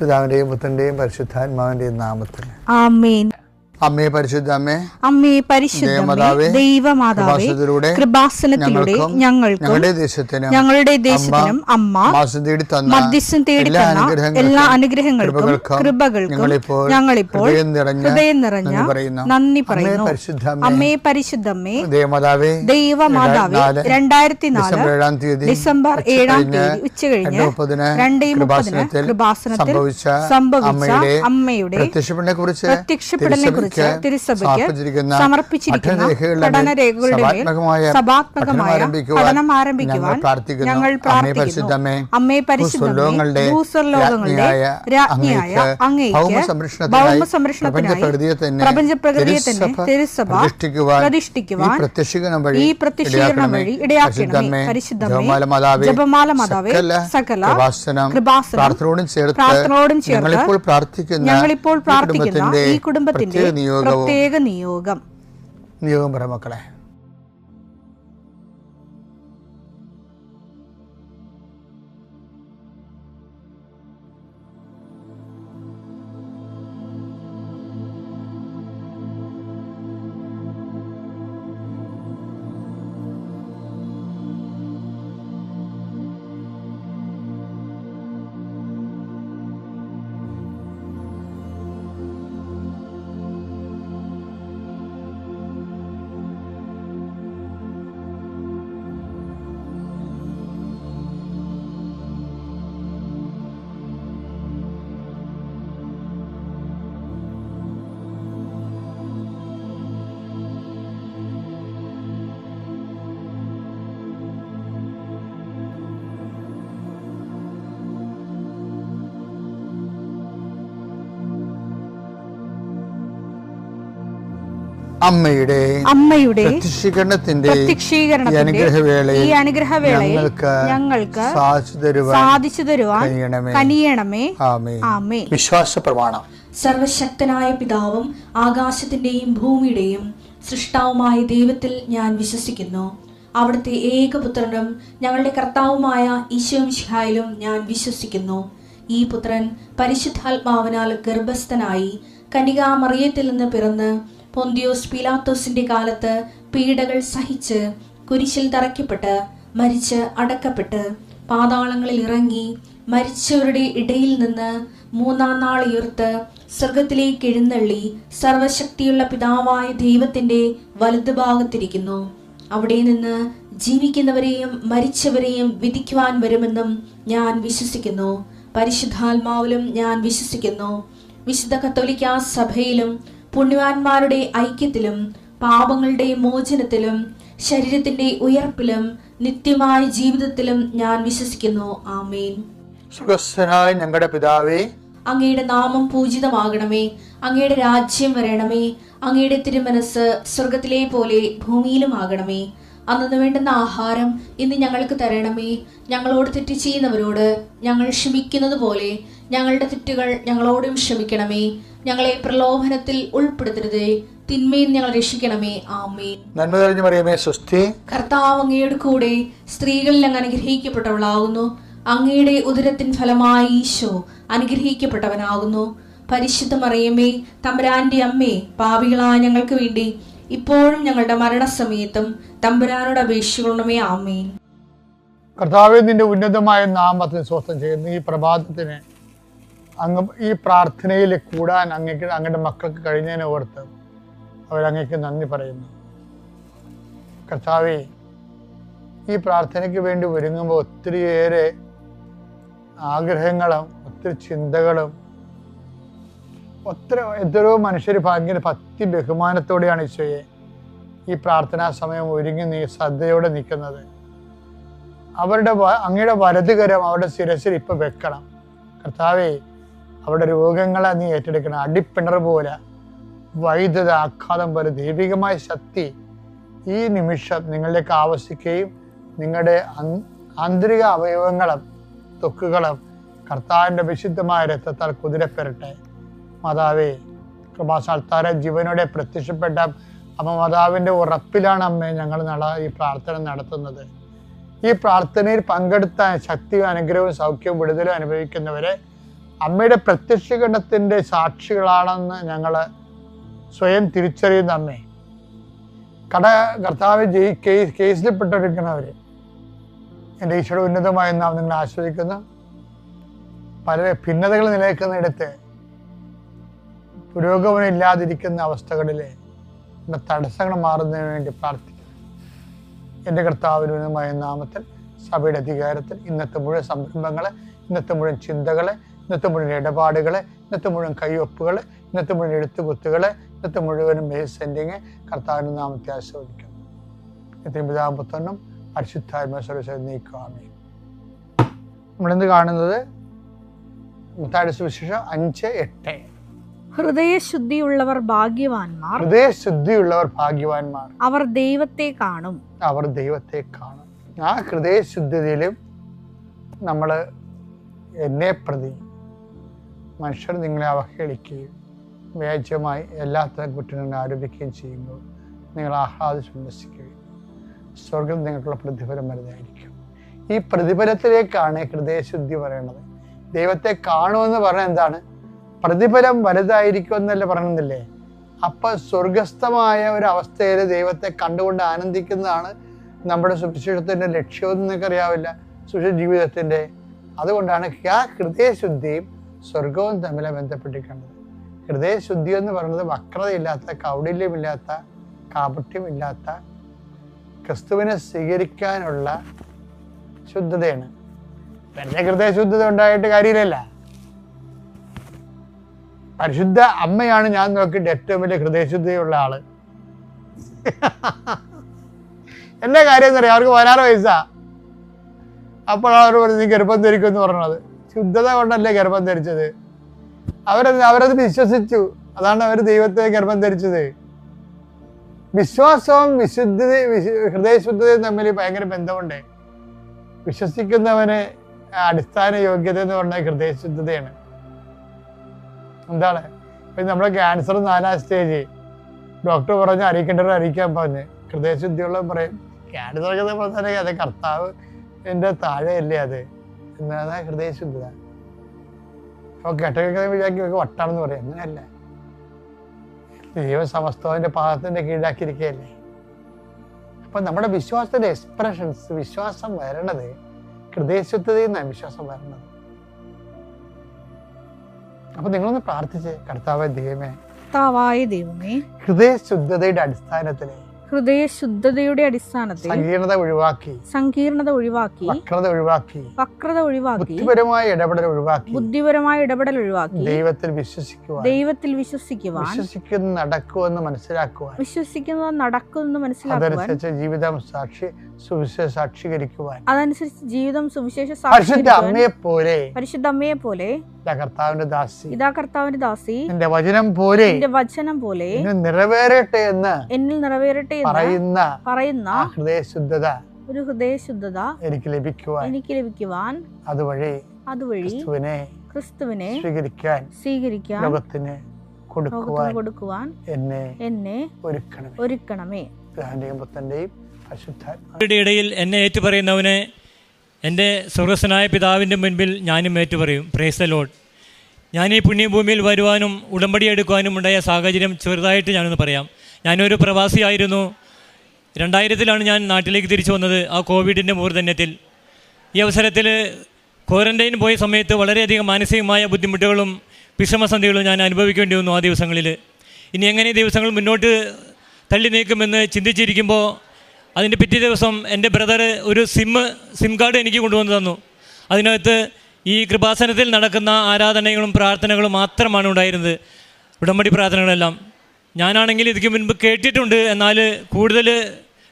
പിതാവിന്റെയും പുത്രന്റെയും പരിശുദ്ധാത്മാവിന്റെയും നാമത്തിൽ ആമേൻ. അമ്മേ പരിശുദ്ധ അമ്മേ, അമ്മേ പരിശുദ്ധമേ, ദൈവമാതാവേ, കൃപാസനത്തിലൂടെ ഞങ്ങളുടെ ദേശത്തിനും അമ്മ മധ്യസ്ഥം തേടി തന്ന എല്ലാ അനുഗ്രഹങ്ങൾക്കും കൃപകൾക്കും ഞങ്ങളിപ്പോൾ ഹൃദയം നിറഞ്ഞ നന്ദി പറയുന്നു. അമ്മേ പരിശുദ്ധമേ, ദൈവമാതാവേ, 2004 ഡിസംബർ 7 ഉച്ചകഴിഞ്ഞ് 2:30 കൃപാസനത്തിൽ സംഭവിച്ച അമ്മയുടെ പ്രത്യക്ഷപ്പെടലിനെ കുറിച്ച് തിരുസഭയ്ക്ക് സമർപ്പിച്ചിരിക്കുന്ന പഠനരേഖകളുടെ സഭാത്മകമായ പഠനം ആരംഭിക്കുവാൻ ഞങ്ങൾ പ്രാർത്ഥിക്കുന്നു. അമ്മേ പരിശുദ്ധമേ, ഭൂസ്വർലോകങ്ങളുടെ രാജ്ഞിയായ അങ്ങേയ്ക്ക് ഭൗമസംരക്ഷണത്തിനായി പ്രപഞ്ചപ്രകൃതിയെ തന്നെ തിരുസഭ പ്രതിഷ്ഠിക്കുവാൻ ഈ പ്രത്യക്ഷീകരണം വഴി ഇടയാക്കണമേ. പരിശുദ്ധമേ, ജപമാല മാതാവേ, സകല കൃപാസനം പ്രാർത്ഥനയോടും ചേർത്ത് ഞങ്ങളിപ്പോൾ പ്രാർത്ഥിക്കുന്ന ഈ കുടുംബത്തിന്റെ പ്രത്യേക നിയോഗം പറ മക്കളെ. അമ്മയുടെ പ്രത്യക്ഷീകരണത്തിന്റെ ഈ അനുഗ്രഹവേളയിൽ ഞങ്ങൾക്ക് സാധിച്ചു തരുവാൻ കനിയണമേ. ആമേൻ. വിശ്വാസ പ്രമാണം. സർവശക്തനായ പിതാവും ആകാശത്തിന്റെയും ഭൂമിയുടെയും സൃഷ്ടാവുമായ ദൈവത്തിൽ ഞാൻ വിശ്വസിക്കുന്നു. അവിടുത്തെ ഏകപുത്രനും ഞങ്ങളുടെ കർത്താവുമായ ഈശോമിശിഹായിലും ഞാൻ വിശ്വസിക്കുന്നു. ഈ പുത്രൻ പരിശുദ്ധാത്മാവിനാൽ ഗർഭസ്ഥനായി കന്യകാമറിയത്തിൽ നിന്ന് പിറന്ന് പൊന്തിയോസ് പീലാത്തോസിന്റെ കാലത്ത് പീഡകൾ സഹിച്ച് കുരിശിൽ തറയ്ക്കപ്പെട്ട് മരിച്ച് അടക്കപ്പെട്ട് പാതാളങ്ങളിൽ ഇറങ്ങി മരിച്ചവരുടെ ഇടയിൽ നിന്ന് 3-ാം നാൾ ഉയർത്ത് സ്വർഗത്തിലേക്ക് എഴുന്നള്ളി സർവശക്തിയുള്ള പിതാവായ ദൈവത്തിന്റെ വലതുഭാഗത്തിരിക്കുന്നു. അവിടെ നിന്ന് ജീവിക്കുന്നവരെയും മരിച്ചവരെയും വിധിക്കുവാൻ വരുമെന്നും ഞാൻ വിശ്വസിക്കുന്നു. പരിശുദ്ധാത്മാവിലും ഞാൻ വിശ്വസിക്കുന്നു. വിശുദ്ധ കത്തോലിക്കാ സഭയിലും പുണ്യവാന്മാരുടെ ഐക്യത്തിലും പാപങ്ങളുടെ മോചനത്തിലും ശരീരത്തിന്റെ ഉയർപ്പിലും നിത്യമായ ജീവിതത്തിലും ഞാൻ വിശ്വസിക്കുന്നു. ആമേൻ. സ്വർഗ്ഗസ്ഥനായ ഞങ്ങളുടെ പിതാവേ, അങ്ങയുടെ നാമം പൂജിതമാകണമേ. അങ്ങയുടെ രാജ്യം വരണമേ. അങ്ങയുടെ തിരുമനസ് സ്വർഗത്തിലെ പോലെ ഭൂമിയിലും ആകണമേ. അന്നു വേണ്ടുന്ന ആഹാരം ഇന്ന് ഞങ്ങൾക്ക് തരണമേ. ഞങ്ങളോട് തെറ്റ് ചെയ്യുന്നവരോട് ഞങ്ങൾ ക്ഷമിക്കുന്നത് പോലെ ഞങ്ങളുടെ തെറ്റുകൾ ഞങ്ങളോടും ക്ഷമിക്കണമേ. ഞങ്ങളെ പ്രലോഭനത്തിൽ ഉൾപ്പെടുത്തരുതേ, തിന്മയിൽ ഞങ്ങൾ രക്ഷിക്കണമേ. ആമേൻ. നന്മ നിറഞ്ഞ മറിയമേ, സ്വസ്തി. കർത്താവ് അങ്ങയുടെ കൂടെ സ്ത്രീകളിൽ അങ്ങ് അനുഗ്രഹിക്കപ്പെട്ടവളാകുന്നു. അങ്ങയുടെ ഉദരത്തിൻ ഫലമായി ഈശോ അനുഗ്രഹിക്കപ്പെട്ടവനാകുന്നു. പരിശുദ്ധ മറിയമേ, തമ്പുരാന്റെ അമ്മേ, പാപികളായ ഞങ്ങൾക്ക് വേണ്ടി ഇപ്പോഴും ഞങ്ങളുടെ മരണസമയത്തും തമ്പുരാനോട് അപേക്ഷിക്കണമേ. ആമേൻ. കർത്താവേ, നിന്റെ ഉന്നതമായ നാമത്തിന് സ്വസ്ഥം ചെയ്യുന്നു. ഈ പ്രഭാതത്തിന് അങ്ങ് ഈ പ്രാർത്ഥനയിൽ കൂടാൻ അങ്ങയുടെ മക്കൾക്ക് കഴിഞ്ഞതിനെ ഓർത്ത് അവരങ്ങയ്ക്ക് നന്ദി പറയുന്നു. കർത്താവേ, ഈ പ്രാർത്ഥനയ്ക്ക് വേണ്ടി ഒരുങ്ങുമ്പോൾ ഒത്തിരിയേറെ ആഗ്രഹങ്ങളും ഒത്തിരി ചിന്തകളും എത്രയോ മനുഷ്യർ ഭയങ്കര ഭക്തി ബഹുമാനത്തോടെയാണ് ഈശോയെ ഈ പ്രാർത്ഥനാ സമയം ഒരുങ്ങി നീ ശ്രദ്ധയോടെ നിൽക്കുന്നത്. അങ്ങയുടെ വലതുകരം അവരുടെ ശിരസിൽ ഇപ്പം വെക്കണം. കർത്താവേ, അവരുടെ രോഗങ്ങളെ നീ ഏറ്റെടുക്കണം. അടിപ്പിണർ പോലെ, വൈദ്യുത ആഘാതം പോലെ ദൈവികമായ ശക്തി ഈ നിമിഷം നിങ്ങളിലേക്ക് ആവശ്യിക്കുകയും നിങ്ങളുടെ ആന്തരിക അവയവങ്ങളും ത്വക്കുകളും കർത്താവിൻ്റെ വിശുദ്ധമായ രക്തത്താൽ കുതിരപ്പെരട്ടെ. മാതാവേ, കൃപാസാൽത്താര ജീവനോടെ പ്രത്യക്ഷപ്പെട്ട അമ്മ മാതാവിൻ്റെ ഉറപ്പിലാണ് അമ്മേ ഞങ്ങൾ ഈ പ്രാർത്ഥന നടത്തുന്നത്. ഈ പ്രാർത്ഥനയിൽ പങ്കെടുത്ത ശക്തിയും അനുഗ്രഹവും സൗഖ്യവും വിടുതലും അനുഭവിക്കുന്നവരെ അമ്മയുടെ പ്രത്യക്ഷീകരണത്തിൻ്റെ സാക്ഷികളാണെന്ന് ഞങ്ങൾ സ്വയം തിരിച്ചറിയുന്ന അമ്മേ, കർത്താവ് കേസിൽപ്പെട്ടിരിക്കുന്നവർ എൻ്റെ ഈശോയുടെ ഉന്നതമായ നാം നിങ്ങൾ ആശ്രയിക്കുന്നു. പല ഭിന്നതകൾ നിലനിൽക്കുന്നിടത്ത് പുരോഗമനം ഇല്ലാതിരിക്കുന്ന അവസ്ഥകളിൽ തടസ്സങ്ങൾ മാറുന്നതിന് വേണ്ടി പ്രാർത്ഥിക്കുന്നു. എൻ്റെ കർത്താവിൻ്റെ ഉന്നതമായ നാമത്തിൽ സഭയുടെ അധികാരത്തിൽ ഇന്നത്തെ മുഴുവൻ സംരംഭങ്ങളെ, ഇന്നത്തെ മുഴുവൻ ചിന്തകളെ, ഇന്നത്തെ മുഴുവൻ ഇടപാടുകളെ, ഇന്നത്തെ മുഴുവൻ കയ്യൊപ്പുകളെ, ഇന്നത്തെ മുഴുവൻ എഴുത്തുകുത്തുകളെ, ഇന്നത്തെ മുഴുവനും മെയിൽ സെൻഡിങ് കർത്താവിൻ്റെ നാമത്തെ ആസ്വദിക്കുന്നു. ഇത്രയും പിതാപുത്രനും പരിശുദ്ധാത്മാ നീക്കുവാമേ. നമ്മളിന്ന് കാണുന്നത് മത്തായിയുടെ സുവിശേഷം 5:8. ഹൃദയശുദ്ധിയുള്ളവർ ഭാഗ്യവാന്മാർ, ഹൃദയശുദ്ധിയുള്ളവർ ഭാഗ്യവാന്മാർ, അവർ ദൈവത്തെ കാണും, അവർ ദൈവത്തെ കാണും. ആ ഹൃദയശുദ്ധിയിലും നമ്മൾ എന്നെ പ്രതി മനുഷ്യർ നിങ്ങളെ അവഹേളിക്കുകയും വ്യാജ്യമായി എല്ലാത്തരം കുറ്റങ്ങളും ആരോപിക്കുകയും ചെയ്യുമ്പോൾ നിങ്ങൾ ആഹ്ലാദിച്ചുല്ലസിക്കുകയും സ്വർഗം നിങ്ങൾക്കുള്ള പ്രതിഫലം വലുതായിരിക്കും. ഈ പ്രതിഫലത്തിലേക്കാണ് ഹൃദയശുദ്ധി പറയുന്നത്. ദൈവത്തെ കാണുമെന്ന് പറഞ്ഞാൽ എന്താണ്? പ്രതിഫലം വലുതായിരിക്കും എന്നല്ലേ പറയുന്നില്ലേ? അപ്പൊ സ്വർഗസ്ഥമായ ഒരു അവസ്ഥയിൽ ദൈവത്തെ കണ്ടുകൊണ്ട് ആനന്ദിക്കുന്നതാണ് നമ്മുടെ സുവിശേഷത്തിന്റെ ലക്ഷ്യമെന്ന് നിങ്ങൾക്കറിയാവില്ല, സുവിശേഷ ജീവിതത്തിന്റെ. അതുകൊണ്ടാണ് ആ ഹൃദയശുദ്ധിയും സ്വർഗവും തമ്മിൽ ബന്ധപ്പെട്ടിരിക്കുന്നത്. ഹൃദയശുദ്ധി എന്ന് പറയുന്നത് വക്രതയില്ലാത്ത, കൗടില്യമില്ലാത്ത, കാപട്യമില്ലാത്ത ക്രിസ്തുവിനെ സ്വീകരിക്കാനുള്ള ശുദ്ധതയാണ്. എൻ്റെ ഹൃദയശുദ്ധത ഉണ്ടായിട്ട് കാര്യമില്ലല്ല. പരിശുദ്ധ അമ്മയാണ് ഞാൻ നോക്കിയിട്ട് ഏറ്റവും വലിയ ഹൃദയശുദ്ധിയുള്ള ആള്. എൻ്റെ കാര്യം എന്താ പറയുക, അവർക്ക് 16 വയസ്സാ. അപ്പോൾ അവർ നീ ഗർഭം ധരിക്കും എന്ന് പറഞ്ഞത് ശുദ്ധത കൊണ്ടല്ലേ ഗർഭം ധരിച്ചത്. അവരത് വിശ്വസിച്ചു. അതാണ് അവർ ദൈവത്തെ ഗർഭം ധരിച്ചത്. വിശ്വാസവും ഹൃദയശുദ്ധതയും തമ്മിൽ ഭയങ്കര ബന്ധമുണ്ട്. വിശ്വസിക്കുന്നവന് അടിസ്ഥാന യോഗ്യത എന്ന് പറഞ്ഞാൽ ഹൃദയശുദ്ധതയാണ്. എന്താണ് ഇപ്പം നമ്മുടെ ക്യാൻസർ 4ാം സ്റ്റേജ്, ഡോക്ടർ പറഞ്ഞ് അറിയിക്കാൻ പറഞ്ഞ് ഹൃദയശുദ്ധിയുള്ള പറയും ക്യാൻസർ പറഞ്ഞാൽ അത് കർത്താവ് എൻ്റെ താഴെയല്ലേ അത് എന്നാണ് ഹൃദയശുദ്ധത. അപ്പോൾ കേട്ട വിചാരിക്കും വട്ടാണെന്ന് പറയും. അങ്ങനെയല്ല, ദൈവം സമസ്തവൻ്റെ പാദത്തിൻ്റെ കീഴാക്കിയിരിക്കുകയല്ലേ. അപ്പം നമ്മുടെ വിശ്വാസത്തിൻ്റെ എക്സ്പ്രഷൻസ്, വിശ്വാസം വരണത് ഹൃദയശുദ്ധതയിൽ നിന്നാണ് വിശ്വാസം വരണത്. അപ്പൊ നിങ്ങളൊന്ന് പ്രാർത്ഥിച്ചേ, കർത്താവായ ദൈവമേ, ഹൃദയശുദ്ധതയുടെ അടിസ്ഥാനത്തില് സങ്കീർണത ഒഴിവാക്കി, വക്രത ഒഴിവാക്കി, ബുദ്ധിപരമായ ഇടപെടൽ ഒഴിവാക്കി ദൈവത്തിൽ വിശ്വസിക്കുവാൻ, വിശ്വസിക്കുന്നത് നടക്കുമെന്ന് മനസ്സിലാക്കുവാൻ, അതനുസരിച്ച് ജീവിതം സാക്ഷീകരിക്കുവാൻ, പരിശുദ്ധ അമ്മയെ പോലെ കർത്താവിന്റെ ദാസി എന്റെ വചനം പോലെ നിറവേറട്ടെ എന്ന് എന്നിൽ നിറവേറട്ടെ പറയുന്ന ഒരു ഹൃദയശുദ്ധത എനിക്ക് ലഭിക്കുവാൻ അതുവഴി ക്രിസ്തുവിനെ സ്വീകരിക്കാൻ ലോകത്തിന് കൊടുക്കുവാൻ എന്നെ ഒരുക്കണമേ. ഇടയിൽ എന്നെ ഏറ്റുപറയുന്നവനെ എൻ്റെ സ്വർഗസ്ഥനായ പിതാവിൻ്റെ മുൻപിൽ ഞാനും ഏറ്റുപറയും. Praise the Lord. ഞാൻ ഈ പുണ്യഭൂമിയിൽ വരുവാനും ഉടമ്പടി എടുക്കുവാനും ഉണ്ടായ സാഹചര്യം ചെറുതായിട്ട് ഞാനൊന്ന് പറയാം. ഞാനൊരു പ്രവാസിയായിരുന്നു. 2000-ലാണ് ഞാൻ നാട്ടിലേക്ക് തിരിച്ചു വന്നത്, ആ കോവിഡിൻ്റെ മൂർധന്യത്തിൽ. ഈ അവസരത്തിൽ ക്വാറന്റൈൻ പോയ സമയത്ത് വളരെയധികം മാനസികമായ ബുദ്ധിമുട്ടുകളും വിഷമസന്ധികളും ഞാൻ അനുഭവിക്കേണ്ടി വന്നു ആ ദിവസങ്ങളിൽ. ഇനി എങ്ങനെ ഈ ദിവസങ്ങൾ മുന്നോട്ട് തള്ളി നീക്കുമെന്ന് ചിന്തിച്ചിരിക്കുമ്പോൾ അതിൻ്റെ പിറ്റേ ദിവസം എൻ്റെ ബ്രദർ ഒരു സിം കാർഡ് എനിക്ക് കൊണ്ടുവന്ന് തന്നു. അതിനകത്ത് ഈ കൃപാസനത്തിൽ നടക്കുന്ന ആരാധനകളും പ്രാർത്ഥനകളും മാത്രമാണ് ഉണ്ടായിരുന്നത്, ഉടമ്പടി പ്രാർത്ഥനകളെല്ലാം. ഞാനാണെങ്കിൽ ഇതിക്ക് മുൻപ് കേട്ടിട്ടുണ്ട്, എന്നാൽ കൂടുതൽ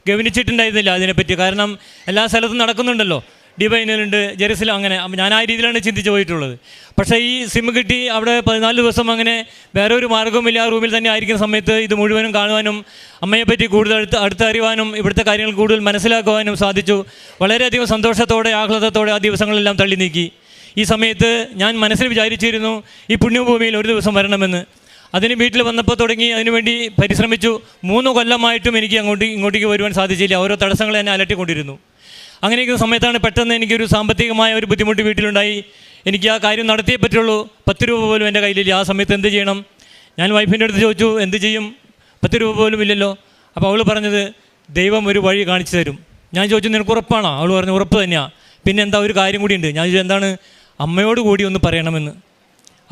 ഗവനിച്ചിട്ടുണ്ടായിരുന്നില്ല അതിനെപ്പറ്റി. കാരണം എല്ലാ സ്ഥലത്തും നടക്കുന്നുണ്ടല്ലോ, ഡിവൈനിലുണ്ട്, ജെറുസലേം, അങ്ങനെ ഞാൻ ആ രീതിയിലാണ് ചിന്തിച്ച് പോയിട്ടുള്ളത്. പക്ഷേ ഈ സിം കിട്ടി അവിടെ 14 ദിവസം അങ്ങനെ വേറെ ഒരു മാർഗ്ഗവുമില്ല, ആ റൂമിൽ തന്നെ ആയിരിക്കുന്ന സമയത്ത് ഇത് മുഴുവനും കാണുവാനും അമ്മയെപ്പറ്റി കൂടുതൽ അടുത്തറിയുവാനും ഇവിടുത്തെ കാര്യങ്ങൾ കൂടുതൽ മനസ്സിലാക്കുവാനും സാധിച്ചു. വളരെയധികം സന്തോഷത്തോടെ ആഹ്ലാദത്തോടെ ആ ദിവസങ്ങളെല്ലാം തള്ളി നീക്കി. ഈ സമയത്ത് ഞാൻ മനസ്സിൽ വിചാരിച്ചിരുന്നു ഈ പുണ്യഭൂമിയിൽ ഒരു ദിവസം വരണമെന്ന്. അതിന് വീട്ടിൽ വന്നപ്പോൾ തുടങ്ങി അതിനുവേണ്ടി പരിശ്രമിച്ചു. 3 കൊല്ലമായിട്ടും എനിക്ക് ഇങ്ങോട്ടേക്ക് വരുവാൻ സാധിച്ചില്ല. ഓരോ തടസ്സങ്ങൾ എന്നെ അലട്ടിക്കൊണ്ടിരുന്നു. അങ്ങനെയൊക്കെ സമയത്താണ് പെട്ടെന്ന് എനിക്കൊരു സാമ്പത്തികമായ ഒരു ബുദ്ധിമുട്ട് വീട്ടിലുണ്ടായി. എനിക്ക് ആ കാര്യം നടത്തിയേ പറ്റുള്ളൂ. 10 രൂപ പോലും എൻ്റെ കയ്യിലില്ല. ആ സമയത്ത് എന്ത് ചെയ്യണം? ഞാൻ വൈഫിൻ്റെ അടുത്ത് ചോദിച്ചു, എന്ത് ചെയ്യും? 10 രൂപ പോലും ഇല്ലല്ലോ. അപ്പോൾ അവൾ പറഞ്ഞത്, ദൈവം ഒരു വഴി കാണിച്ചു തരും. ഞാൻ ചോദിച്ചു, നിനക്ക് ഉറപ്പാണോ? അവൾ പറഞ്ഞു, ഉറപ്പ് തന്നെയാണ്. പിന്നെ എന്താ, ഒരു കാര്യം കൂടി ഉണ്ട്. ഞാൻ ചോദിച്ചു, എന്താണ്? അമ്മയോട് കൂടി ഒന്ന് പറയണമെന്ന്.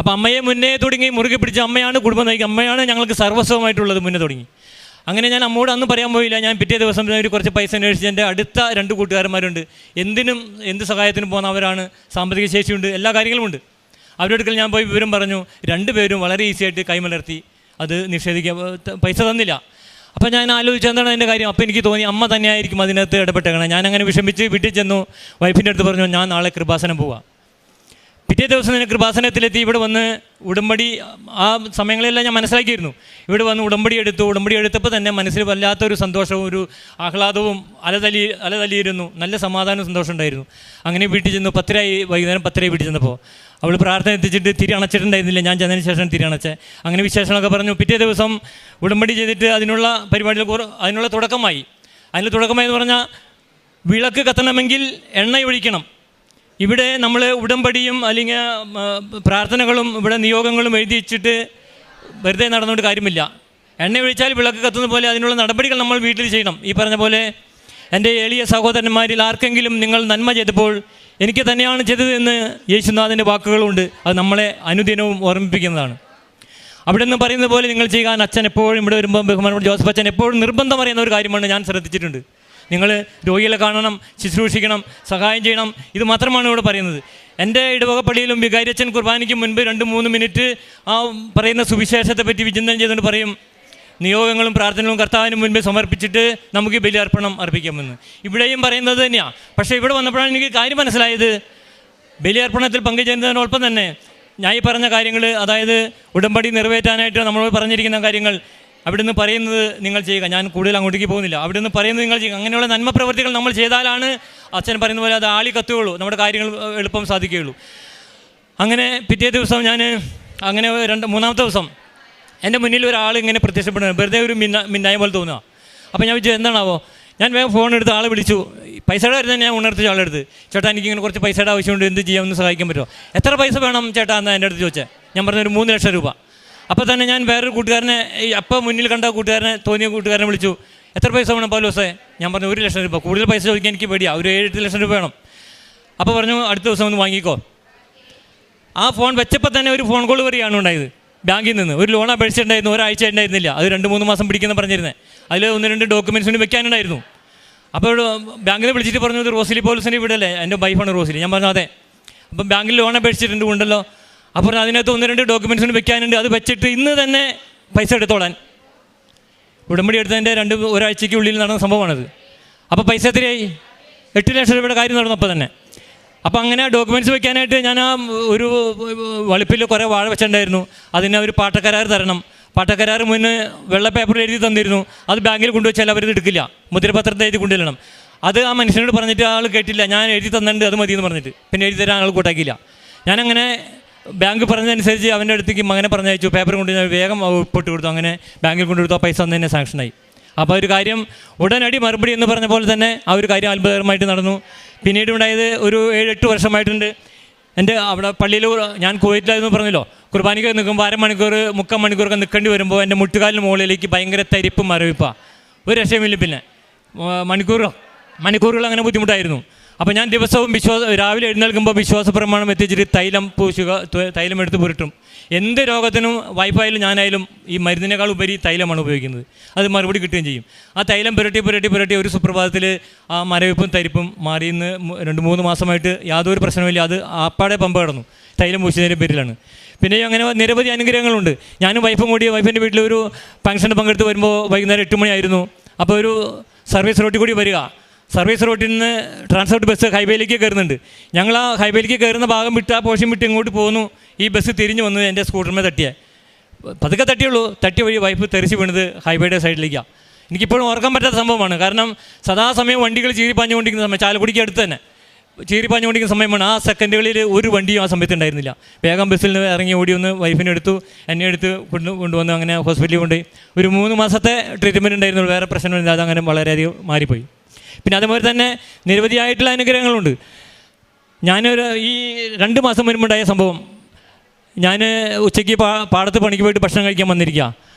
അപ്പോൾ അമ്മയെ മുന്നേ തുടങ്ങി മുറുകെ പിടിച്ച്, അമ്മയാണ് കുടുംബം നയിക്കുക, അമ്മയാണ് ഞങ്ങൾക്ക് സർവസ്വമായിട്ടുള്ളത് മുന്നേ തുടങ്ങി. അങ്ങനെ ഞാൻ അമ്മയോട് അന്ന് പറയാൻ പോയില്ല. ഞാൻ പിറ്റേ ദിവസം ഒരു കുറച്ച് പൈസ അന്വേഷിച്ച് എൻ്റെ അടുത്ത 2 കൂട്ടുകാരന്മാരുണ്ട്, എന്ത് സഹായത്തിനും പോകുന്നവരാണ്, സാമ്പത്തിക ശേഷിയുണ്ട്, എല്ലാ കാര്യങ്ങളുമുണ്ട്. അവരുടെ അടുക്കൽ ഞാൻ പോയി വിവരം പറഞ്ഞു. 2 പേരും വളരെ ഈസിയായിട്ട് കൈമലർത്തി അത് നിഷേധിക്കാൻ പൈസ തന്നില്ല. അപ്പോൾ ഞാൻ ആലോചിച്ചു, എന്താണ് അതിൻ്റെ കാര്യം? അപ്പോൾ എനിക്ക് തോന്നി അമ്മ തന്നെയായിരിക്കും അതിനകത്ത് ഇടപെട്ടേക്കണം. ഞാൻ അങ്ങനെ വിഷമിച്ച് വീട്ടിൽ ചെന്നു. വൈഫിൻ്റെ അടുത്ത് പറഞ്ഞു, ഞാൻ നാളെ കൃപാസനം പോവാം. പിറ്റേ ദിവസം ഞാൻ കൃപാസനത്തിലെത്തി. ഇവിടെ വന്ന് ഉടമ്പടി, ആ സമയങ്ങളെല്ലാം ഞാൻ മനസ്സിലാക്കിയിരുന്നു. ഇവിടെ വന്ന് ഉടമ്പടി എടുത്തപ്പോൾ തന്നെ മനസ്സിൽ വല്ലാത്തൊരു സന്തോഷവും ഒരു ആഹ്ലാദവും അലതല്ലിയിരുന്നു. നല്ല സമാധാനവും സന്തോഷം ഉണ്ടായിരുന്നു. അങ്ങനെ വീട്ടിൽ ചെന്നു. 10 വൈകുന്നേരം 10 വീട്ടിൽ ചെന്നപ്പോൾ അവൾ പ്രാർത്ഥന എത്തിച്ചിട്ട് തിരി അണച്ചിട്ടുണ്ടായിരുന്നില്ല. ഞാൻ ചെന്നതിന് ശേഷം തിരി അണച്ചേ. അങ്ങനെ വിശേഷങ്ങളൊക്കെ പറഞ്ഞു. പിറ്റേ ദിവസം ഉടമ്പടി ചെയ്തിട്ട് അതിനുള്ള പരിപാടികൾ അതിനുള്ള തുടക്കമായി. എന്ന് പറഞ്ഞാൽ വിളക്ക് കത്തണമെങ്കിൽ എണ്ണ ഒഴിക്കണം. ഇവിടെ നമ്മൾ ഉടമ്പടിയും അല്ലെങ്കിൽ പ്രാർത്ഥനകളും ഇവിടെ നിയോഗങ്ങളും എഴുതി വെച്ചിട്ട് വെറുതെ നടന്നുകൊണ്ട് കാര്യമില്ല. എണ്ണ ഒഴിച്ചാൽ വിളക്ക് കത്തുന്ന പോലെ അതിനുള്ള നടപടികൾ നമ്മൾ വീട്ടിൽ ചെയ്യണം. ഈ പറഞ്ഞ പോലെ എൻ്റെ എളിയ സഹോദരന്മാരിൽ ആർക്കെങ്കിലും നിങ്ങൾ നന്മ ചെയ്തപ്പോൾ എനിക്ക് തന്നെയാണ് ചെയ്തതെന്ന് യേശുനാഥൻ്റെ വാക്കുകളുണ്ട്. അത് നമ്മളെ അനുദിനവും ഓർമ്മിപ്പിക്കുന്നതാണ്. അവിടെ നിന്ന് പറയുന്നത് പോലെ നിങ്ങൾ ചെയ്യാൻ അച്ഛൻ എപ്പോഴും ഇവിടെ വരുമ്പോൾ ബഹുമാനപ്പെട്ട ജോസഫ് അച്ഛൻ എപ്പോഴും നിർബന്ധം പറയുന്ന ഒരു കാര്യമാണ് ഞാൻ ശ്രദ്ധിച്ചിട്ടുണ്ട്. നിങ്ങൾ രോഗികളെ കാണണം, ശുശ്രൂഷിക്കണം, സഹായം ചെയ്യണം. ഇത് മാത്രമാണ് ഇവിടെ പറയുന്നത്. എൻ്റെ ഇടവക പള്ളിയിലും വികാരിയച്ഛൻ കുർബാനയ്ക്ക് മുൻപ് 2-3 മിനിറ്റ് ആ പറയുന്ന സുവിശേഷത്തെ പറ്റി വിചിന്തനം ചെയ്തുകൊണ്ട് പറയും, നിയോഗങ്ങളും പ്രാർത്ഥനകളും കർത്താവിന് മുൻപ് സമർപ്പിച്ചിട്ട് നമുക്ക് ബലിയർപ്പണം അർപ്പിക്കാമെന്ന്. ഇവിടെയും പറയുന്നത് തന്നെയാണ്. പക്ഷേ ഇവിടെ വന്നപ്പോഴാണ് എനിക്ക് കാര്യം മനസ്സിലായത്. ബലിയർപ്പണത്തിൽ പങ്കുചേരുന്നതിനോടൊപ്പം തന്നെ ഞാൻ ഈ പറഞ്ഞ കാര്യങ്ങൾ, അതായത് ഉടമ്പടി നിറവേറ്റാനായിട്ട് നമ്മളോട് പറഞ്ഞിരിക്കുന്ന കാര്യങ്ങൾ അവിടെ നിന്ന് പറയുന്നത് നിങ്ങൾ ചെയ്യുക. ഞാൻ കൂടുതൽ അങ്ങോട്ടേക്ക് പോകുന്നില്ല. അവിടെ നിന്ന് പറയുന്നത് നിങ്ങൾ ചെയ്യുക. അങ്ങനെയുള്ള നന്മ പ്രവർത്തികൾ നമ്മൾ ചെയ്താലാണ് അച്ഛൻ പറയുന്ന പോലെ അത് ആളി കത്തുകയുള്ളൂ, നമ്മുടെ കാര്യങ്ങൾ എളുപ്പം സാധിക്കുകയുള്ളൂ. അങ്ങനെ പിറ്റേ ദിവസം ഞാൻ അങ്ങനെ 3-ാമത്തെ ദിവസം എൻ്റെ മുന്നിൽ ഒരാൾ ഇങ്ങനെ പ്രത്യക്ഷപ്പെടുന്നത് വെറുതെ ഒരു മിന്നായ പോലെ തോന്നുക. അപ്പോൾ ഞാൻ വിചാരിച്ചു എന്താണാവോ. ഞാൻ വേഗം ഫോൺ എടുത്ത് ആളെ വിളിച്ചു. പൈസയുടെ കാര്യം തന്നെ ഞാൻ ഉണർത്തിച്ച ആളെടുത്ത്, ചേട്ടാ എനിക്കിങ്ങനെ കുറച്ച് പൈസയുടെ ആവശ്യമുണ്ട്, എന്ത് ചെയ്യാമെന്ന് സഹായിക്കാൻ പറ്റുമോ? എത്ര പൈസ വേണം ചേട്ടാ എന്ന് എൻ്റെ അടുത്ത് ചോദിച്ചത്. ഞാൻ പറഞ്ഞു, ഒരു 3 ലക്ഷം രൂപ. അപ്പോൾ തന്നെ ഞാൻ വേറൊരു കൂട്ടുകാരനെ, അപ്പം മുന്നിൽ കണ്ട തോന്നിയ കൂട്ടുകാരനെ വിളിച്ചു. എത്ര പൈസ വേണം പൗലോസേ? ഞാൻ പറഞ്ഞു, 1 ലക്ഷം രൂപ. കൂടുതൽ പൈസ ചോദിക്കാൻ എനിക്ക് പേടിയാണ്, ഒരു 7-8 ലക്ഷം രൂപ വേണം. അപ്പോൾ പറഞ്ഞു, അടുത്ത ദിവസം ഒന്ന് വാങ്ങിക്കോ. ആ ഫോൺ വെച്ചപ്പോൾ തന്നെ ഒരു ഫോൺ കോൾ വരികയാണ് ഉണ്ടായത്. ബാങ്കിൽ നിന്ന് ഒരു ലോൺ അപേക്ഷിച്ചിട്ടുണ്ടായിരുന്നു. ഒരാഴ്ച ഉണ്ടായിരുന്നില്ല, അത് 2-3 മാസം പിടിക്കുന്ന പറഞ്ഞിരുന്നത്. അതിൽ 1-2 ഡോക്യുമെൻറ്റ്സിന് വെക്കാനുണ്ടായിരുന്നു. അപ്പോൾ ബാങ്കിൽ നിന്ന് വിളിച്ചിട്ട് പറഞ്ഞു, ഇത് റോസിലി പോലീസിൻ്റെ വീടല്ലേ? എൻ്റെ വൈഫാണ് റോസിലി. ഞാൻ പറഞ്ഞു, അതെ. അപ്പം ബാങ്കിൽ ലോൺ അപേക്ഷിച്ചിട്ടുണ്ട് ഉണ്ടല്ലോ. അപ്പോൾ അതിനകത്ത് 1-2 ഡോക്യുമെൻറ്റ്സിന് വെക്കാനുണ്ട്, അത് വെച്ചിട്ട് ഇന്ന് തന്നെ പൈസ എടുത്തോളാൻ. ഉടമ്പടി എടുത്തതിൻ്റെ ഒരാഴ്ചയ്ക്ക് ഉള്ളിൽ നടന്ന സംഭവമാണത്. അപ്പോൾ പൈസ എത്രയായി? 8 ലക്ഷം രൂപയുടെ കാര്യം നടന്നപ്പോൾ തന്നെ. അപ്പോൾ അങ്ങനെ ഡോക്യുമെൻറ്റ്സ് വെക്കാനായിട്ട് ഞാൻ ആ ഒരു വളിപ്പിൽ കുറേ വാഴ വെച്ചിട്ടുണ്ടായിരുന്നു. അതിന് ഒരു പാട്ടക്കരാർ തരണം. പാട്ടക്കരാർ മുന്നേ വെള്ള പേപ്പറിൽ എഴുതി തന്നിരുന്നു. അത് ബാങ്കിൽ കൊണ്ടുവച്ചാൽ അവരത് എടുക്കില്ല, മുദ്രപത്രത്തിൽ എഴുതി കൊണ്ടുവരണം. അത് ആ മനുഷ്യനോട് പറഞ്ഞിട്ട് ആൾ കേട്ടില്ല. ഞാൻ എഴുതി തന്നിട്ടുണ്ട്, അത് മതിയെന്ന് പറഞ്ഞിട്ട് പിന്നെ എഴുതി തരാൻ ആൾ കൂട്ടാക്കിയില്ല. ഞാനങ്ങനെ ബാങ്ക് പറഞ്ഞതനുസരിച്ച് അവൻ്റെ അടുത്തേക്ക് മകനെ പറഞ്ഞയച്ചു. പേപ്പർ കൊണ്ട് ഞാൻ വേഗം ഒപ്പിട്ട് കൊടുത്തു. അങ്ങനെ ബാങ്കിൽ കൊണ്ടുകൊടുത്തു. ആ പൈസ അന്ന് തന്നെ സാങ്ഷനായി. അപ്പോൾ ഒരു കാര്യം ഉടനടി മറുപടി എന്ന് പറഞ്ഞ പോലെ തന്നെ ആ ഒരു കാര്യം അത്ഭുതകരമായിട്ട് നടന്നു. പിന്നീട് ഉണ്ടായത് ഒരു 7-8 വർഷമായിട്ടുണ്ട്. എൻ്റെ അവിടെ പള്ളിയിൽ ഞാൻ കുവൈറ്റിലായിരുന്നു പറഞ്ഞല്ലോ, കുർബാനയ്ക്ക് നിൽക്കുമ്പോൾ 1/2 മണിക്കൂർ 3/4 മണിക്കൂറൊക്കെ നിൽക്കേണ്ടി വരുമ്പോൾ എൻ്റെ മുട്ടുകാലിന് മുകളിലേക്ക് ഭയങ്കര തരിപ്പും മരവിപ്പാണ്. ഒരു രക്ഷയുമില്ല. പിന്നെ മണിക്കൂറുകൾ അങ്ങനെ ബുദ്ധിമുട്ടായിരുന്നു. അപ്പോൾ ഞാൻ ദിവസവും രാവിലെ എഴുന്നേൽക്കുമ്പോൾ വിശ്വാസ പ്രമാണം എത്തിച്ചിട്ട് തൈലം എടുത്ത് പുരട്ടും. എന്ത് രോഗത്തിനും വൈഫായാലും ഞാനായാലും ഈ മരുന്നിനേക്കാൾ ഉപരി തൈലമാണ് ഉപയോഗിക്കുന്നത്. അത് മറുപടി കിട്ടുകയും ചെയ്യും. ആ തൈലം പുരട്ടി ഒരു സുപ്രഭാതത്തിൽ ആ മരവിപ്പും തരിപ്പും മാറിയെന്ന് 2-3 മാസമായിട്ട് യാതൊരു പ്രശ്നമില്ല. അത് ആപ്പാടെ പമ്പ കിടന്നു, തൈലം പൂശിയതിൻ്റെ പേരിലാണ്. പിന്നെ അങ്ങനെ നിരവധി അനുഗ്രഹങ്ങളുണ്ട്. ഞാനും വൈഫും കൂടി വൈഫിൻ്റെ വീട്ടിൽ ഒരു ഫംഗ്ഷന് പങ്കെടുത്ത് വരുമ്പോൾ വൈകുന്നേരം 8 മണിയായിരുന്നു. അപ്പോൾ ഒരു സർവീസ് റോട്ടിൽ കൂടി വരിക. സർവീസ് റോട്ടിൽ നിന്ന് ട്രാൻസ്പോർട്ട് ബസ് ഹൈവേയിലേക്ക് കയറുന്നുണ്ട്. ഞങ്ങൾ ആ ഹൈവേയിലേക്ക് കയറുന്ന ഭാഗം വിട്ട് ആ പോഷൻ വിട്ട് ഇങ്ങോട്ട് പോകുന്നു. ഈ ബസ് തിരിഞ്ഞ് വന്ന് എൻ്റെ സ്കൂട്ടറിനെ പതുക്കെ തട്ടിയുള്ളൂ. തട്ടി വഴി വൈഫ് തെറിച്ച് വീണത് ഹൈവേയുടെ സൈഡിലേക്കാണ്. എനിക്കിപ്പോഴും ഓർക്കാൻ പറ്റാത്ത സംഭവമാണ്. കാരണം സദാസമയം വണ്ടികൾ ചീറിപ്പാഞ്ഞുകൊണ്ടിരിക്കുന്ന സമയം, ചാലക്കുടിക്ക് അടുത്ത് തന്നെ ചീറിപ്പാഞ്ഞുകൊണ്ടിരിക്കുന്ന സമയമാണ്. ആ സെക്കൻഡുകളിൽ ഒരു വണ്ടിയും ആ സമയത്ത് ഉണ്ടായിരുന്നില്ല. വേഗം ബസ്സിൽ നിന്ന് ഇറങ്ങി ഓടി വന്ന് വൈഫിനെ എടുത്തു, എന്നെ എടുത്ത് കൊണ്ടുവന്ന് അങ്ങനെ ഹോസ്പിറ്റലിൽ കൊണ്ടുപോയി. ഒരു 3 മാസത്തെ ട്രീറ്റ്മെൻറ്റ് ഉണ്ടായിരുന്നുള്ളൂ. വേറെ പ്രശ്നമില്ല. അതങ്ങനെ വളരെയധികം മാറിപ്പോയി. പിന്നെ അതുപോലെ തന്നെ നിരവധിയായിട്ടുള്ള അനുഗ്രഹങ്ങളുണ്ട്. ഈ 2 മാസം മുൻപുണ്ടായ സംഭവം. ഞാൻ ഉച്ചയ്ക്ക് പാടത്ത് പണിക്ക് പോയിട്ട് ഭക്ഷണം കഴിക്കാൻ വന്നിരിക്കുക.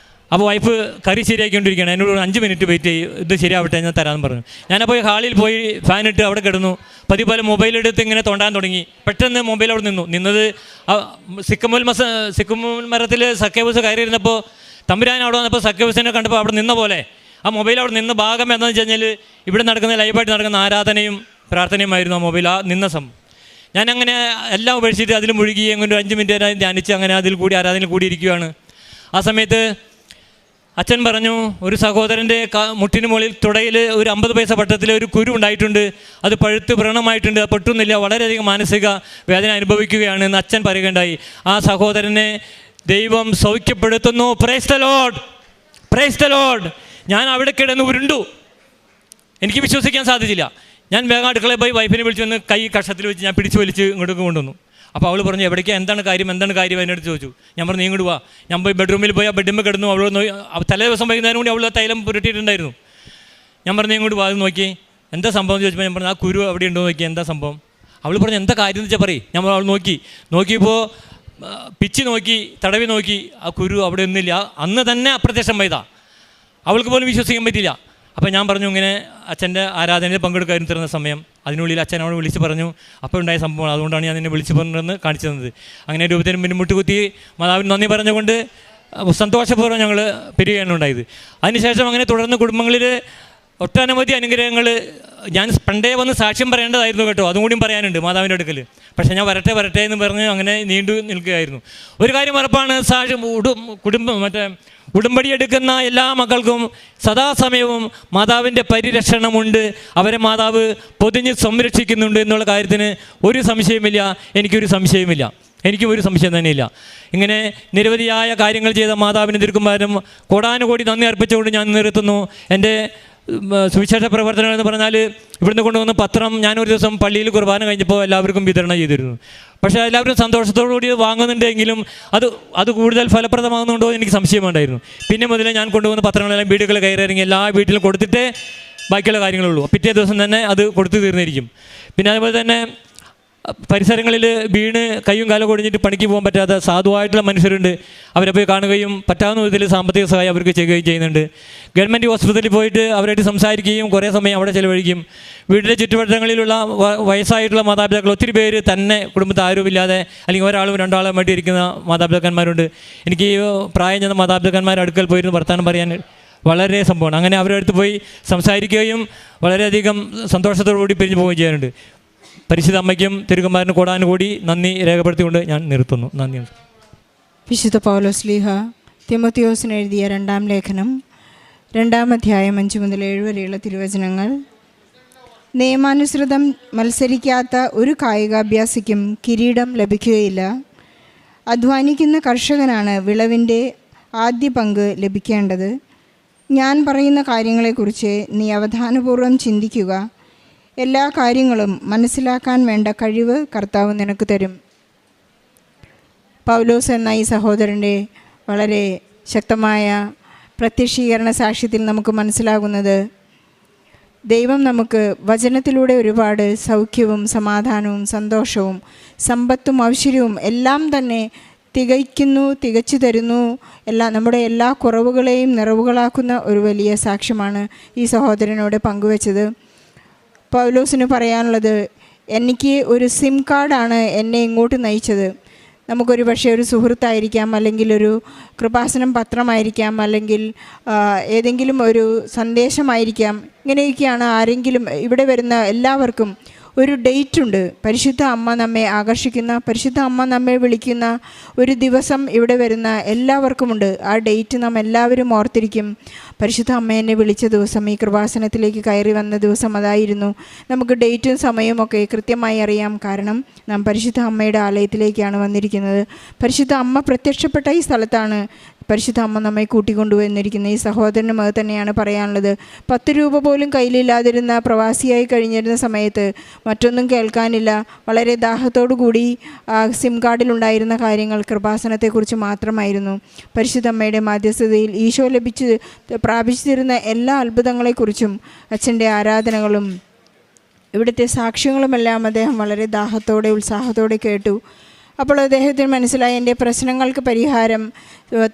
അപ്പോൾ വൈഫ് കറി ശരിയാക്കിക്കൊണ്ടിരിക്കുകയാണ്. എന്നോട് 5 മിനിറ്റ് വെയിറ്റ് ചെയ്യും, ഇത് ശരിയാവട്ടെ ഞാൻ തരാമെന്ന് പറഞ്ഞു. ഞാനപ്പോൾ ഹാളിൽ പോയി ഫാനിട്ട് അവിടെ കിടന്നു. പതിപോലെ മൊബൈലെടുത്ത് ഇങ്ങനെ തോണ്ടാൻ തുടങ്ങി. പെട്ടെന്ന് മൊബൈൽ അവിടെ നിന്നത് സിക്കുമുൽ മരത്തിൽ സക്കേബൂസ് കയറിയിരുന്നപ്പോൾ തമ്പുരാൻ അവിടെ വന്നപ്പോൾ സക്കേബൂസിനെ കണ്ടപ്പോൾ അവിടെ നിന്ന പോലെ ആ മൊബൈൽ അവിടെ നിന്ന ഭാഗം എന്താണെന്ന് വെച്ച് കഴിഞ്ഞാൽ ഇവിടെ നടക്കുന്ന ലൈവായിട്ട് നടക്കുന്ന ആരാധനയും പ്രാർത്ഥനയുമായിരുന്നു ആ മൊബൈൽ ആ നിന്ന സംഭവം. ഞാനങ്ങനെ എല്ലാം ഉപേക്ഷിച്ചിട്ട് അതിൽ മുഴുകി അങ്ങനെ 5 മിനിറ്റ് വരെ ധ്യാനിച്ച് അങ്ങനെ അതിൽ കൂടി ആരാധനയിൽ കൂടി ഇരിക്കുകയാണ്. ആ സമയത്ത് അച്ഛൻ പറഞ്ഞു, ഒരു സഹോദരൻ്റെ മുട്ടിന് മുകളിൽ തുടയിൽ ഒരു 50 പൈസ പട്ടത്തിൽ ഒരു കുരു ഉണ്ടായിട്ടുണ്ട്, അത് പഴുത്ത് വ്രണമായിട്ടുണ്ട്, അത് പൊട്ടുന്നില്ല, വളരെയധികം മാനസിക വേദന അനുഭവിക്കുകയാണ് എന്ന് അച്ഛൻ പറയുകയുണ്ടായി. ആ സഹോദരനെ ദൈവം സൗഖ്യപ്പെടുത്തുന്നു. Praise the Lord, praise the Lord. ഞാൻ അവിടെ കിടന്ന് ഉരുണ്ടു, എനിക്ക് വിശ്വസിക്കാൻ സാധിച്ചില്ല. ഞാൻ വേഗം അടുക്കളയിൽ പോയി വൈഫിനെ വിളിച്ച് വന്ന് കൈ കഷത്തിൽ വെച്ച് ഞാൻ പിടിച്ച് വലിച്ച് ഇങ്ങോട്ട് കൊണ്ടുവന്നു. അപ്പോൾ അവൾ പറഞ്ഞു, എവിടേക്കാണ്, എന്താണ് കാര്യം എന്നോട് ചോദിച്ചു. ഞാൻ പറഞ്ഞു, നീ ഇങ്ങോട്ട് വാ. ഞാൻ പോയി ബെഡ്റൂമിൽ പോയി ആ ബെഡ്റൂമിൽ കിടന്നു. അവൾ തലേ ദിവസം വൈകുന്നേരം കൂടി അവൾ തൈലം പുരട്ടിയിട്ടുണ്ടായിരുന്നു. ഞാൻ പറഞ്ഞു, ഇങ്ങോട്ട് വാ, അത് നോക്കി എന്താ സംഭവം എന്ന് ചോദിച്ചപ്പോൾ ഞാൻ പറഞ്ഞു, ആ കുരു അവിടെ ഉണ്ടോ നോക്കി, എന്താ സംഭവം. അവൾ പറഞ്ഞു, എന്താ കാര്യം എന്ന് വെച്ചാൽ പറയും. ഞാൻ അവൾ നോക്കിയപ്പോൾ പിച്ചി നോക്കി, തടവി നോക്കി, ആ കുരു അവിടെ ഒന്നുമില്ല. അന്ന് തന്നെ അപ്രത്യക്ഷമായതാ. അവൾക്ക് പോലും വിശ്വസിക്കാൻ പറ്റില്ല. അപ്പോൾ ഞാൻ പറഞ്ഞു, ഇങ്ങനെ അച്ഛൻ്റെ ആരാധനയിൽ പങ്കെടുക്കാനും തരുന്ന സമയം. അതിനുള്ളിൽ അച്ഛൻ അവൾ വിളിച്ച് പറഞ്ഞു, അപ്പോൾ ഉണ്ടായ സംഭവം, അതുകൊണ്ടാണ് ഞാൻ നിന്നെ വിളിച്ച് പറഞ്ഞതെന്ന് കാണിച്ചു തന്നത്. അങ്ങനെ രൂപത്തിന് മുന്നിൽ മുട്ടുകുത്തി മാതാവിന് നന്ദി പറഞ്ഞുകൊണ്ട് സന്തോഷപൂർവ്വം ഞങ്ങൾ പിരിയുകയാണ് ഉണ്ടായത്. അതിനുശേഷം അങ്ങനെ തുടർന്ന് കുടുംബങ്ങളിൽ ഒട്ടനവധി അനുഗ്രഹങ്ങൾ. ഞാൻ പണ്ടേ വന്ന് സാക്ഷ്യം പറയേണ്ടതായിരുന്നു കേട്ടോ, അതും കൂടിയും പറയാനുണ്ട് മാതാവിൻ്റെ അടുക്കൽ. പക്ഷേ ഞാൻ വരട്ടെ എന്ന് പറഞ്ഞ് അങ്ങനെ നീണ്ടു നിൽക്കുകയായിരുന്നു. ഒരു കാര്യം ഉറപ്പാണ്, ഉടമ്പടി എടുക്കുന്ന എല്ലാ മക്കൾക്കും സദാസമയവും മാതാവിൻ്റെ പരിരക്ഷണമുണ്ട്. അവരെ മാതാവ് പൊതിഞ്ഞ് സംരക്ഷിക്കുന്നുണ്ട് എന്നുള്ള കാര്യത്തിന് ഒരു സംശയമില്ല, എനിക്കൊരു സംശയം തന്നെയില്ല. ഇങ്ങനെ നിരവധിയായ കാര്യങ്ങൾ ചെയ്ത മാതാവിന് തിരുക്കുമാരനും കോടാനുകോടി നന്ദി അർപ്പിച്ചുകൊണ്ട് ഞാൻ നിർത്തുന്നു. എൻ്റെ സുവിശേഷ പ്രവർത്തനം എന്ന് പറഞ്ഞാൽ ഇവിടുന്ന് കൊണ്ടുവന്ന പത്രം ഞാനൊരു ദിവസം പള്ളിയിൽ കുർബാന കഴിഞ്ഞപ്പോൾ എല്ലാവർക്കും വിതരണം ചെയ്തിരുന്നു. പക്ഷേ എല്ലാവരും സന്തോഷത്തോടു കൂടി വാങ്ങുന്നുണ്ടെങ്കിലും അത് കൂടുതൽ ഫലപ്രദമാകുന്നുണ്ടോ എനിക്ക് സംശയമുണ്ടായിരുന്നു. പിന്നെ മുതലേ ഞാൻ കൊണ്ടുവന്ന പത്രങ്ങളെല്ലാം വീടുകൾ കയറിയിറങ്ങി എല്ലാ വീട്ടിലും കൊടുത്തിട്ടേ ബാക്കിയുള്ള കാര്യങ്ങളുള്ളൂ. പിറ്റേ ദിവസം തന്നെ അത് കൊടുത്തു തീർന്നിരിക്കും. പിന്നെ അതുപോലെ തന്നെ പരിസരങ്ങളിൽ വീണ് കയ്യും കാലം കൊടിഞ്ഞിട്ട് പണിക്ക് പോകാൻ പറ്റാത്ത സാധുവായിട്ടുള്ള മനുഷ്യരുണ്ട്. അവരെ പോയി കാണുകയും പറ്റാവുന്ന വിധത്തിൽ സാമ്പത്തിക സഹായം അവർക്ക് ചെയ്യുകയും ചെയ്യുന്നുണ്ട്. ഗവൺമെൻറ് ഹോസ്പിറ്റലിൽ പോയിട്ട് അവരായിട്ട് സംസാരിക്കുകയും കുറേ സമയം അവിടെ ചിലവഴിക്കും. വീട്ടിലെ ചുറ്റുവട്ടങ്ങളിലുള്ള വയസ്സായിട്ടുള്ള മാതാപിതാക്കൾ ഒത്തിരി പേര് തന്നെ കുടുംബത്തിൽ ആരുമില്ലാതെ അല്ലെങ്കിൽ ഒരാളും 2 ആളും വേണ്ടി ഇരിക്കുന്ന മാതാപിതാക്കന്മാരുണ്ട്. എനിക്ക് ഈ പ്രായം ചെന്ന മാതാപിതാക്കന്മാരുടെ അടുക്കൽ പോയിരുന്ന് വർത്തമാനം പറയാൻ വളരെ സംഭവമാണ്. അങ്ങനെ അവരുടെ അടുത്ത് പോയി സംസാരിക്കുകയും വളരെയധികം സന്തോഷത്തോടു കൂടി പിരിഞ്ഞു പോവുകയും ചെയ്യാറുണ്ട്. പരിശുദ്ധ അമ്മയ്ക്കും തിരുക്കുമാരനും കോടാനുകൂടി നന്ദി രേഖപ്പെടുത്തിക്കൊണ്ട് ഞാൻ നിർത്തുന്നു. നന്ദി. വിശുദ്ധ പൗലോസ് ശ്ലീഹ തിമോത്തിയോസിന് എഴുതിയ 2-ാം ലേഖനം 2-ാം അധ്യായം 5 മുതൽ 7 വരെയുള്ള തിരുവചനങ്ങൾ. നിയമാനുസൃതം മത്സരിക്കാത്ത ഒരു കായികാഭ്യാസിക്കും കിരീടം ലഭിക്കുകയില്ല. അധ്വാനിക്കുന്ന കർഷകനാണ് വിളവിൻ്റെ ആദ്യ പങ്ക് ലഭിക്കേണ്ടത്. ഞാൻ പറയുന്ന കാര്യങ്ങളെക്കുറിച്ച് നീ അവധാനപൂർവ്വം ചിന്തിക്കുക. എല്ലാ കാര്യങ്ങളും മനസ്സിലാക്കാൻ വേണ്ട കഴിവ് കർത്താവ് നിനക്ക് തരും. പൗലോസ് എന്ന ഈ സഹോദരൻ്റെ വളരെ ശക്തമായ പ്രത്യക്ഷീകരണ സാക്ഷ്യത്തിൽ നമുക്ക് മനസ്സിലാകുന്നത്, ദൈവം നമുക്ക് വചനത്തിലൂടെ ഒരുപാട് സൗഖ്യവും സമാധാനവും സന്തോഷവും സമ്പത്തും ഐശ്വര്യവും എല്ലാം തന്നെ തികച്ചു തരുന്നു. നമ്മുടെ എല്ലാ കുറവുകളെയും നിറവുകളാക്കുന്ന ഒരു വലിയ സാക്ഷ്യമാണ് ഈ സഹോദരനോട് പങ്കുവച്ചത്. പൗലോസിന് പറയാനുള്ളത്, എനിക്ക് ഒരു സിം കാർഡാണ് എന്നെ ഇങ്ങോട്ട് നയിച്ചത്. നമുക്കൊരു പക്ഷേ ഒരു സുഹൃത്തായിരിക്കാം, അല്ലെങ്കിൽ ഒരു കൃപാസനം പത്രമായിരിക്കാം, അല്ലെങ്കിൽ ഏതെങ്കിലും ഒരു സന്ദേശമായിരിക്കാം. ഇങ്ങനെയൊക്കെയാണ് ആരെങ്കിലും ഇവിടെ വരുന്ന എല്ലാവർക്കും ഒരു ഡേറ്റ് ഉണ്ട്. പരിശുദ്ധ അമ്മ നമ്മെ ആകർഷിക്കുന്ന, പരിശുദ്ധ അമ്മ നമ്മെ വിളിക്കുന്ന ഒരു ദിവസം ഇവിടെ വരുന്ന എല്ലാവർക്കുമുണ്ട്. ആ ഡേറ്റ് നാം എല്ലാവരും ഓർത്തിരിക്കും. പരിശുദ്ധ അമ്മ എന്നെ വിളിച്ച ദിവസം, ഈ കൃപാസനത്തിലേക്ക് കയറി വന്ന ദിവസം അതായിരുന്നു. നമുക്ക് ഡേറ്റും സമയവും ഒക്കെ കൃത്യമായി അറിയാം. കാരണം നാം പരിശുദ്ധ അമ്മയുടെ ആലയത്തിലേക്കാണ് വന്നിരിക്കുന്നത്. പരിശുദ്ധ അമ്മ പ്രത്യക്ഷപ്പെട്ട ഈ സ്ഥലത്താണ് പരിശുദ്ധ അമ്മ നമ്മെ കൂട്ടിക്കൊണ്ടുവന്നിരിക്കുന്നത്. ഈ സഹോദരനും അത് തന്നെയാണ് പറയാനുള്ളത്. 10 രൂപ പോലും കയ്യിലില്ലാതിരുന്ന, പ്രവാസിയായി കഴിഞ്ഞിരുന്ന സമയത്ത് മറ്റൊന്നും കേൾക്കാനില്ല, വളരെ ദാഹത്തോടു കൂടി സിം കാർഡിലുണ്ടായിരുന്ന കാര്യങ്ങൾ കൃപാസനത്തെക്കുറിച്ച് മാത്രമായിരുന്നു. പരിശുദ്ധ അമ്മയുടെ മാധ്യസ്ഥതയിൽ ഈശോ പ്രാപിച്ചിരുന്ന എല്ലാ അത്ഭുതങ്ങളെക്കുറിച്ചും അച്ഛൻ്റെ ആരാധനകളും ഇവിടുത്തെ സാക്ഷ്യങ്ങളുമെല്ലാം അദ്ദേഹം വളരെ ദാഹത്തോടെ ഉത്സാഹത്തോടെ കേട്ടു. അപ്പോൾ അദ്ദേഹത്തിന് മനസ്സിലായി എൻ്റെ പ്രശ്നങ്ങൾക്ക് പരിഹാരം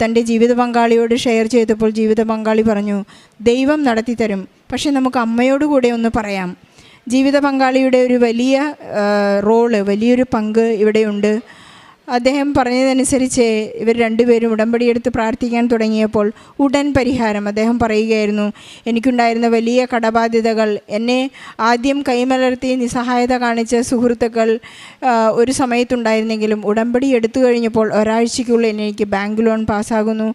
തൻ്റെ ജീവിത പങ്കാളിയോട് ഷെയർ ചെയ്തപ്പോൾ ജീവിത പങ്കാളി പറഞ്ഞു, ദൈവം നടത്തി തരും, പക്ഷെ നമുക്ക് അമ്മയോടുകൂടെ ഒന്ന് പറയാം. ജീവിത പങ്കാളിയുടെ ഒരു വലിയ വലിയൊരു പങ്ക് ഇവിടെയുണ്ട്. അദ്ദേഹം പറഞ്ഞതനുസരിച്ച് ഇവർ രണ്ടുപേരും ഉടമ്പടിയെടുത്ത് പ്രാർത്ഥിക്കാൻ തുടങ്ങിയപ്പോൾ ഉടൻ പരിഹാരം. അദ്ദേഹം പറയുകയായിരുന്നു, എനിക്കുണ്ടായിരുന്ന വലിയ കടബാധ്യതകൾ, എന്നെ ആദ്യം കൈമലർത്തി നിസ്സഹായത കാണിച്ച സുഹൃത്തുക്കൾ ഒരു സമയത്തുണ്ടായിരുന്നെങ്കിലും ഉടമ്പടി എടുത്തു കഴിഞ്ഞപ്പോൾ ഒരാഴ്ചയ്ക്കുള്ളിൽ എനിക്ക് ബാങ്ക് ലോൺ പാസ്സാകുന്നു.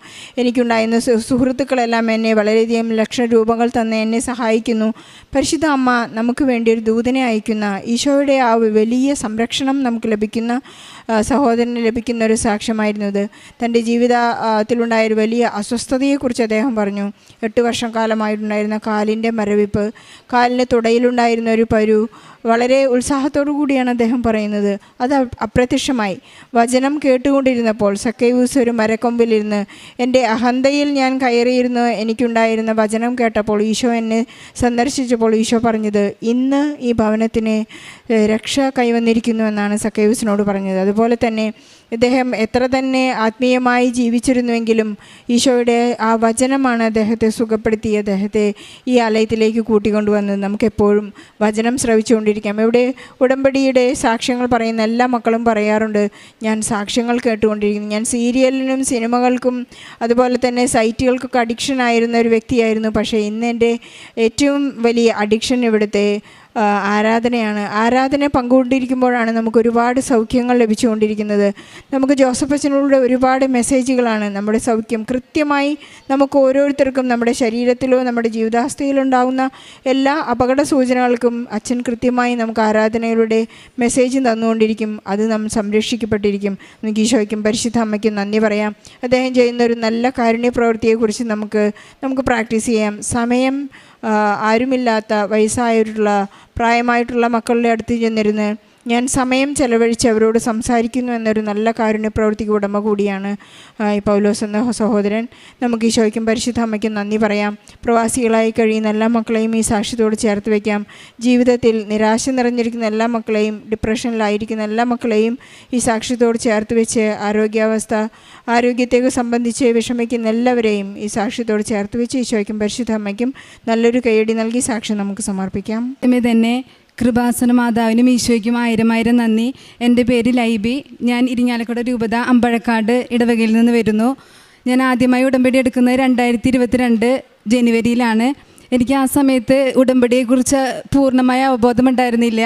എനിക്കുണ്ടായിരുന്ന സുഹൃത്തുക്കളെല്ലാം എന്നെ വളരെയധികം ലക്ഷം രൂപകൾ തന്ന് എന്നെ സഹായിക്കുന്നു. പരിശുദ്ധ അമ്മ നമുക്ക് വേണ്ടി ഒരു ദൂതനെ അയക്കുന്ന, ഈശോയുടെ ആ വലിയ സംരക്ഷണം നമുക്ക് ലഭിക്കുന്ന സഹോദരന് ലഭിക്കുന്ന ഒരു സാക്ഷ്യമായിരുന്നു ഇത്. തൻ്റെ ജീവിതത്തിലുണ്ടായൊരു വലിയ അസ്വസ്ഥതയെക്കുറിച്ച് അദ്ദേഹം പറഞ്ഞു. 8 വർഷം കാലമായിട്ടുണ്ടായിരുന്ന കാലിൻ്റെ മരവിപ്പ്, കാലിൻ്റെ തുടയിലുണ്ടായിരുന്ന ഒരു പരു, വളരെ ഉത്സാഹത്തോടു കൂടിയാണ് അദ്ദേഹം പറയുന്നത്. അത് അപ്രത്യക്ഷമായി. വചനം കേട്ടുകൊണ്ടിരുന്നപ്പോൾ സക്കൈവൂസ് ഒരു മരക്കൊമ്പിലിരുന്ന്, എൻ്റെ അഹന്തയിൽ ഞാൻ കയറിയിരുന്ന് എനിക്കുണ്ടായിരുന്ന വചനം കേട്ടപ്പോൾ ഈശോ എന്നെ സന്ദർശിച്ചപ്പോൾ ഈശോ പറഞ്ഞത്, ഇന്ന് ഈ ഭവനത്തിന് രക്ഷ കൈവന്നിരിക്കുന്നു എന്നാണ് സക്കൈവൂസിനോട് പറഞ്ഞത്. അതുപോലെ തന്നെ ഇദ്ദേഹം എത്ര തന്നെ ആത്മീയമായി ജീവിച്ചിരുന്നുവെങ്കിലും ഈശോയുടെ ആ വചനമാണ് അദ്ദേഹത്തെ സുഖപ്പെടുത്തി അദ്ദേഹത്തെ ഈ ആലയത്തിലേക്ക് കൂട്ടിക്കൊണ്ടുവന്നത്. നമുക്കെപ്പോഴും വചനം ശ്രവിച്ചുകൊണ്ടിരിക്കാം. ഇവിടെ ഉടമ്പടിയുടെ സാക്ഷ്യങ്ങൾ പറയുന്ന എല്ലാ മക്കളും പറയാറുണ്ട്, ഞാൻ സാക്ഷ്യങ്ങൾ കേട്ടുകൊണ്ടിരിക്കുന്നു. ഞാൻ സീരിയലിനും സിനിമകൾക്കും അതുപോലെ തന്നെ സൈറ്റുകൾക്കൊക്കെ അഡിക്ഷൻ ആയിരുന്ന ഒരു വ്യക്തിയായിരുന്നു. പക്ഷേ ഇന്ന് എൻ്റെ ഏറ്റവും വലിയ അഡിക്ഷൻ ഇവിടുത്തെ ആരാധനയാണ്. ആരാധന പങ്കുകൊണ്ടിരിക്കുമ്പോഴാണ് നമുക്ക് ഒരുപാട് സൗഖ്യങ്ങൾ ലഭിച്ചുകൊണ്ടിരിക്കുന്നത്. നമുക്ക് ജോസഫ് അച്ഛനോട് ഒരുപാട് മെസ്സേജുകളാണ്. നമ്മുടെ സൗഖ്യം കൃത്യമായി നമുക്ക് ഓരോരുത്തർക്കും നമ്മുടെ ശരീരത്തിലോ നമ്മുടെ ജീവിതാവസ്ഥയിലോ ഉണ്ടാകുന്ന എല്ലാ അപകട സൂചനകൾക്കും അച്ഛൻ കൃത്യമായി നമുക്ക് ആരാധനയിലൂടെ മെസ്സേജ് തന്നുകൊണ്ടിരിക്കും. അത് നാം സംരക്ഷിക്കപ്പെട്ടിരിക്കും. നമുക്ക് ഈശോയ്ക്കും പരിശുദ്ധ അമ്മയ്ക്കും നന്ദി പറയാം. അദ്ദേഹം ചെയ്യുന്ന ഒരു നല്ല കാരുണ്യ പ്രവൃത്തിയെക്കുറിച്ച് നമുക്ക് പ്രാക്ടീസ് ചെയ്യാം. സമയം ആരുമില്ലാത്ത വയസ്സായിട്ടുള്ള പ്രായമായിട്ടുള്ള മക്കളുടെ അടുത്ത് ചെന്നിരുന്ന് ഞാൻ സമയം ചെലവഴിച്ച് അവരോട് സംസാരിക്കുന്നു എന്നൊരു നല്ല കാരുണ്യ പ്രവൃത്തിക്ക് ഉടമ കൂടിയാണ് ഈ പൗലോസ് എന്ന സഹോദരൻ. നമുക്ക് ഈശോയ്ക്കും പരിശുദ്ധ അമ്മയ്ക്കും നന്ദി പറയാം. പ്രവാസികളായി കഴിയുന്ന എല്ലാ മക്കളെയും ഈ സാക്ഷ്യത്തോട് ചേർത്ത് വയ്ക്കാം. ജീവിതത്തിൽ നിരാശ നിറഞ്ഞിരിക്കുന്ന എല്ലാ മക്കളെയും, ഡിപ്രഷനിലായിരിക്കുന്ന എല്ലാ മക്കളെയും ഈ സാക്ഷ്യത്തോട് ചേർത്ത് വെച്ച് ആരോഗ്യത്തെ സംബന്ധിച്ച് വിഷമിക്കുന്ന എല്ലാവരെയും ഈ സാക്ഷ്യത്തോട് ചേർത്ത് വെച്ച് ഈശോയ്ക്കും പരിശുദ്ധ അമ്മയ്ക്കും നല്ലൊരു കൈയടി നൽകി സാക്ഷ്യം നമുക്ക് സമർപ്പിക്കാം. തന്നെ കൃപാസന മാതാവിനും ഈശോയ്ക്കും 1000 നന്ദി. എൻ്റെ പേര് ലൈബി. ഞാൻ ഇരിങ്ങാലക്കുട രൂപത അമ്പഴക്കാട് ഇടവകയിൽ നിന്ന് വരുന്നു. ഞാൻ ആദ്യമായി ഉടമ്പടി എടുക്കുന്നത് 2022 ജനുവരിയിലാണ്. എനിക്ക് ആ സമയത്ത് ഉടമ്പടിയെക്കുറിച്ച് പൂർണ്ണമായ അവബോധമുണ്ടായിരുന്നില്ല.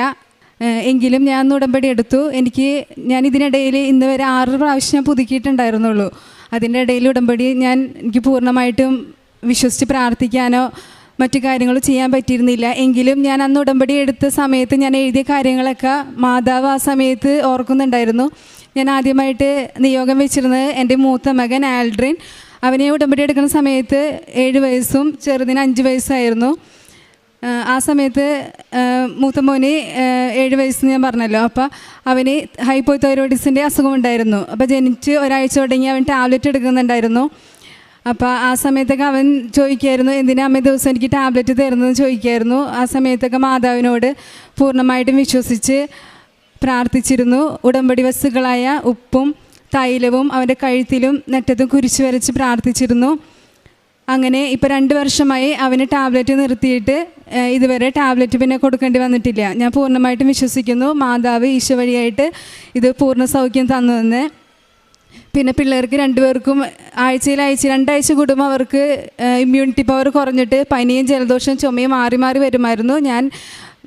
എങ്കിലും ഞാൻ ഉടമ്പടി എടുത്തു. ഞാൻ ഇതിനിടയിൽ ഇന്ന് വരെ 6 പ്രാവശ്യം പുതുക്കിയിട്ടുണ്ടായിരുന്നുള്ളൂ. അതിൻ്റെ ഇടയിൽ ഉടമ്പടി എനിക്ക് പൂർണ്ണമായിട്ടും വിശ്വസിച്ച് പ്രാർത്ഥിക്കാനോ മറ്റു കാര്യങ്ങൾ ചെയ്യാൻ പറ്റിയിരുന്നില്ല. എങ്കിലും ഞാൻ അന്ന് ഉടമ്പടി എടുത്ത സമയത്ത് ഞാൻ എഴുതിയ കാര്യങ്ങളൊക്കെ മാതാവ് ആ സമയത്ത് ഓർക്കുന്നുണ്ടായിരുന്നു. ഞാൻ ആദ്യമായിട്ട് നിയോഗം വെച്ചിരുന്നത് എൻ്റെ മൂത്ത മകൻ ആൽഡ്രിൻ. അവനെ ഉടമ്പടി എടുക്കുന്ന സമയത്ത് 7 വയസ്സും ചെറുതിന് 5 വയസ്സായിരുന്നു. ആ സമയത്ത് മൂത്ത മോന് 7 വയസ്സ് ഞാൻ പറഞ്ഞല്ലോ. അപ്പോൾ അവന് ഹൈപ്പോതൈറോയിഡിസിൻ്റെ അസുഖമുണ്ടായിരുന്നു. അപ്പോൾ ജനിച്ച് ഒരാഴ്ച തുടങ്ങി അവൻ ടാബ്ലറ്റ് എടുക്കുന്നുണ്ടായിരുന്നു. അപ്പോൾ ആ സമയത്തൊക്കെ അവൻ ചോദിക്കുമായിരുന്നു, എന്തിനാ അമ്മ ദിവസം എനിക്ക് ടാബ്ലറ്റ് തരുന്നതെന്ന് ചോദിക്കുമായിരുന്നു. ആ സമയത്തൊക്കെ മാതാവിനോട് പൂർണ്ണമായിട്ടും വിശ്വസിച്ച് പ്രാർത്ഥിച്ചിരുന്നു. ഉടമ്പടി വസ്തുക്കളായ ഉപ്പും തൈലവും അവൻ്റെ കഴുത്തിലും നെറ്റത്തും കുരിശ് വരച്ച് പ്രാർത്ഥിച്ചിരുന്നു. അങ്ങനെ ഇപ്പോൾ 2 വർഷമായി അവന് ടാബ്ലറ്റ് നിർത്തിയിട്ട് ഇതുവരെ ടാബ്ലറ്റ് പിന്നെ കൊടുക്കേണ്ടി വന്നിട്ടില്ല. ഞാൻ പൂർണ്ണമായിട്ടും വിശ്വസിക്കുന്നു മാതാവ് ഈശോ വഴിയായിട്ട് ഇത് പൂർണ്ണ സൗഖ്യം തന്നുവെന്ന്. പിന്നെ പിള്ളേർക്ക് 2 പേർക്കും ആഴ്ചയിൽ 2 ആഴ്ച കൂടുമ്പോൾ അവർക്ക് ഇമ്മ്യൂണിറ്റി പവർ കുറഞ്ഞിട്ട് പനിയും ജലദോഷവും ചുമയും മാറി വരുമായിരുന്നു. ഞാൻ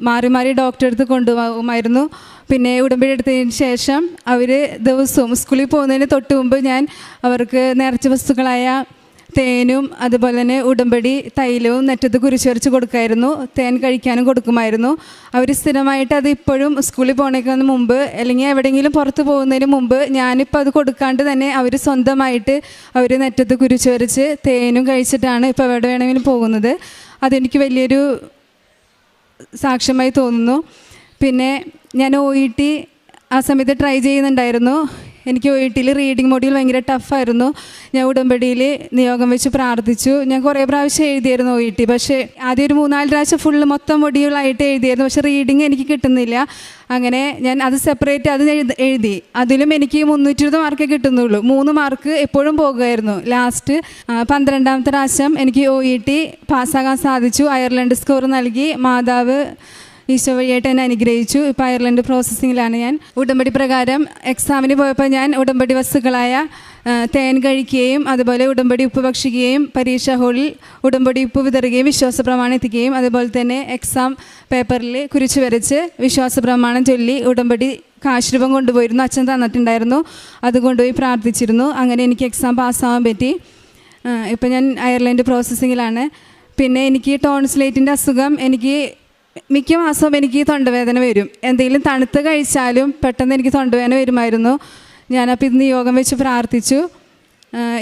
മാറി ഡോക്ടറെ അടുത്ത് കൊണ്ടുപോകുമായിരുന്നു. പിന്നെ ഉടമ്പടി എടുത്തതിന് ശേഷം അവർ ദിവസവും സ്കൂളിൽ പോകുന്നതിന് തൊട്ട് മുമ്പ് ഞാൻ അവർക്ക് നേർച്ച വസ്തുക്കളായ തേനും അതുപോലെ തന്നെ ഉടമ്പടി തൈലവും നെറ്റത്ത് കുരിശ് വരച്ച് കൊടുക്കുമായിരുന്നു. തേൻ കഴിക്കാനും കൊടുക്കുമായിരുന്നു. അവർ സ്ഥിരമായിട്ട് അത് ഇപ്പോഴും സ്കൂളിൽ പോകണേക്കാൾ മുമ്പ് അല്ലെങ്കിൽ എവിടെയെങ്കിലും പുറത്ത് പോകുന്നതിന് മുമ്പ് ഞാനിപ്പോൾ അത് കൊടുക്കാണ്ട് തന്നെ അവർ സ്വന്തമായിട്ട് അവർ നെറ്റത്ത് കുരിശ് വരച്ച് തേനും കഴിച്ചിട്ടാണ് ഇപ്പോൾ എവിടെ വേണമെങ്കിലും പോകുന്നത്. അതെനിക്ക് വലിയൊരു സാക്ഷ്യമായി തോന്നുന്നു. പിന്നെ ഞാൻ OET ആ സമയത്ത് ട്രൈ ചെയ്യുന്നുണ്ടായിരുന്നു. എനിക്ക് OET റീഡിംഗ് മൊഡ്യൂൾ ഭയങ്കര ടഫായിരുന്നു. ഞാൻ ഉടമ്പടിയിൽ നിയോഗം വെച്ച് പ്രാർത്ഥിച്ചു. ഞാൻ കുറേ പ്രാവശ്യം എഴുതിയായിരുന്നു OET. പക്ഷേ ആദ്യം ഒരു 3-4 പ്രാവശ്യം ഫുള്ള് മൊത്തം മൊഡ്യൂളായിട്ട് എഴുതിയായിരുന്നു. പക്ഷേ റീഡിങ് എനിക്ക് കിട്ടുന്നില്ല. അങ്ങനെ ഞാൻ അത് സെപ്പറേറ്റ് അത് എഴുതി. അതിലും എനിക്ക് 320 മാർക്കേ കിട്ടുന്നുള്ളൂ. 3 മാർക്ക് എപ്പോഴും പോകുമായിരുന്നു. ലാസ്റ്റ് 12ാമത്തെ പ്രാവശ്യം എനിക്ക് OET പാസ്സാകാൻ സാധിച്ചു. അയർലൻഡ് സ്കോർ നൽകി. മാതാവ് ഈശോ വഴിയായിട്ട് എന്നെ അനുഗ്രഹിച്ചു. ഇപ്പോൾ അയർലൻഡ് പ്രോസസ്സിങ്ങിലാണ് ഞാൻ. ഉടമ്പടി പ്രകാരം എക്സാമിന് പോയപ്പോൾ ഞാൻ ഉടമ്പടി വസ്തുക്കളായ തേൻ കഴിക്കുകയും അതുപോലെ ഉടമ്പടി ഉപ്പ് ഭക്ഷിക്കുകയും പരീക്ഷാ ഹാളിൽ ഉടമ്പടി ഉപ്പ് വിതറുകയും വിശ്വാസ പ്രമാണം എത്തിക്കുകയും അതുപോലെ തന്നെ എക്സാം പേപ്പറിൽ കുരിശ് വരച്ച് വിശ്വാസ പ്രമാണം ചൊല്ലി ഉടമ്പടി കാശ് രൂപം കൊണ്ടുപോയിരുന്നു. അച്ഛൻ തന്നിട്ടുണ്ടായിരുന്നു. അത് കൊണ്ടുപോയി പ്രാർത്ഥിച്ചിരുന്നു. അങ്ങനെ എനിക്ക് എക്സാം പാസ്സാവാൻ പറ്റി. ഇപ്പം ഞാൻ അയർലൻഡ് പ്രോസസ്സിങ്ങിലാണ്. പിന്നെ എനിക്ക് ടോൺസിലേറ്റിൻ്റെ അസുഖം, എനിക്ക് മിക്ക മാസവും എനിക്ക് തൊണ്ടവേദന വരും. എന്തെങ്കിലും തണുത്ത് കഴിച്ചാലും പെട്ടെന്ന് എനിക്ക് തൊണ്ടവേദന വരുമായിരുന്നു. ഞാനപ്പോൾ ഇന്ന് യോഗം വെച്ച് പ്രാർത്ഥിച്ചു.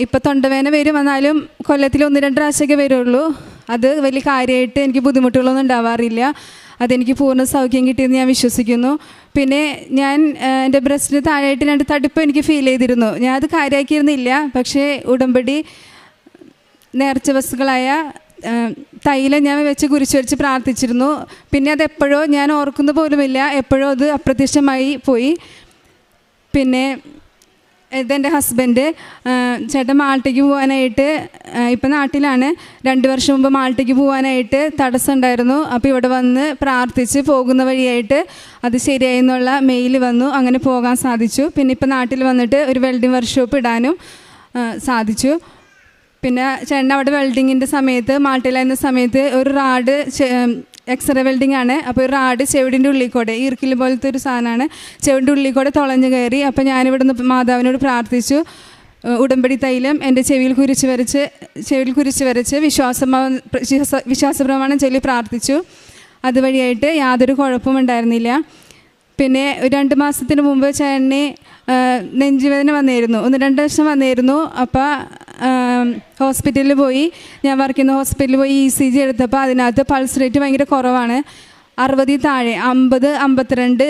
ഇപ്പം തൊണ്ടവേദന വരും, എന്നാലും കൊല്ലത്തിൽ 1-2 പ്രാവശ്യമൊക്കെ വരുള്ളൂ. അത് വലിയ കാര്യമായിട്ട് എനിക്ക് ബുദ്ധിമുട്ടുകളൊന്നും ഉണ്ടാവാറില്ല. അതെനിക്ക് പൂർണ്ണ സൗഖ്യം കിട്ടിയെന്ന് ഞാൻ വിശ്വസിക്കുന്നു. പിന്നെ ഞാൻ എൻ്റെ ബ്രസ്റ്റിന് താഴെയായിട്ട് 2 തടുപ്പ് എനിക്ക് ഫീൽ ചെയ്തിരുന്നു. ഞാൻ അത് കാര്യമാക്കിയിരുന്നില്ല. പക്ഷേ ഉടമ്പടി നേർച്ച വസ്തുക്കളായ തൈലം ഞാൻ വെച്ച് കുരിശ് വരച്ച് പ്രാർത്ഥിച്ചിരുന്നു. പിന്നെ അതെപ്പോഴോ ഞാൻ ഓർക്കുന്ന പോലുമില്ല, എപ്പോഴോ അത് അപ്രത്യക്ഷമായി പോയി. പിന്നെ ഇതെൻ്റെ ഹസ്ബൻഡ്, ചേട്ടൻ മാൾട്ടയ്ക്ക് പോകാനായിട്ട് ഇപ്പം നാട്ടിലാണ്. 2 വർഷം മുമ്പ് മാൾട്ടയ്ക്ക് പോകാനായിട്ട് തടസ്സം ഉണ്ടായിരുന്നു. അപ്പോൾ ഇവിടെ വന്ന് പ്രാർത്ഥിച്ച് പോകുന്ന വഴിയായിട്ട് അത് ശരിയായി എന്നുള്ള മെയിൽ വന്നു. അങ്ങനെ പോകാൻ സാധിച്ചു. പിന്നെ ഇപ്പം നാട്ടിൽ വന്നിട്ട് ഒരു വെൽഡിംഗ് വർക്ക്ഷോപ്പ് ഇടാനും സാധിച്ചു. പിന്നെ ചേട്ടൻ അവിടെ വെൽഡിങ്ങിൻ്റെ സമയത്ത്, മാൾട്ടയിലായിരുന്ന സമയത്ത് ഒരു റാഡ് എക്സ്റേ വെൽഡിംഗ് ആണ്. അപ്പോൾ ഒരു റാഡ് ചെവിടിൻ്റെ ഉള്ളിൽ കൂടെ, ഈർക്കിൽ പോലത്തെ ഒരു സാധനമാണ്, ചെവിടിൻ്റെ ഉള്ളിൽ കൂടെ തുളഞ്ഞു കയറി. അപ്പോൾ ഞാനിവിടെ നിന്ന് മാതാവിനോട് പ്രാർത്ഥിച്ചു. ഉടമ്പടി തൈലം എൻ്റെ ചെവിയിൽ കുരിശ് വരച്ച് വിശ്വാസപ്രമാണം ചൊല്ലി പ്രാർത്ഥിച്ചു. അതുവഴിയായിട്ട് യാതൊരു കുഴപ്പവും ഉണ്ടായിരുന്നില്ല. പിന്നെ 2 മാസത്തിന് മുമ്പ് ചേട്ടന് നെഞ്ചുവേദന വന്നിരുന്നു. 1-2 വർഷം വന്നിരുന്നു. അപ്പോൾ ഹോസ്പിറ്റലിൽ പോയി, ഞാൻ വർക്ക് ചെയ്യുന്ന ഹോസ്പിറ്റലിൽ പോയി ECG എടുത്തപ്പോൾ അതിനകത്ത് പൾസ് റേറ്റ് ഭയങ്കര കുറവാണ്. 60 താഴെ, 50, 52,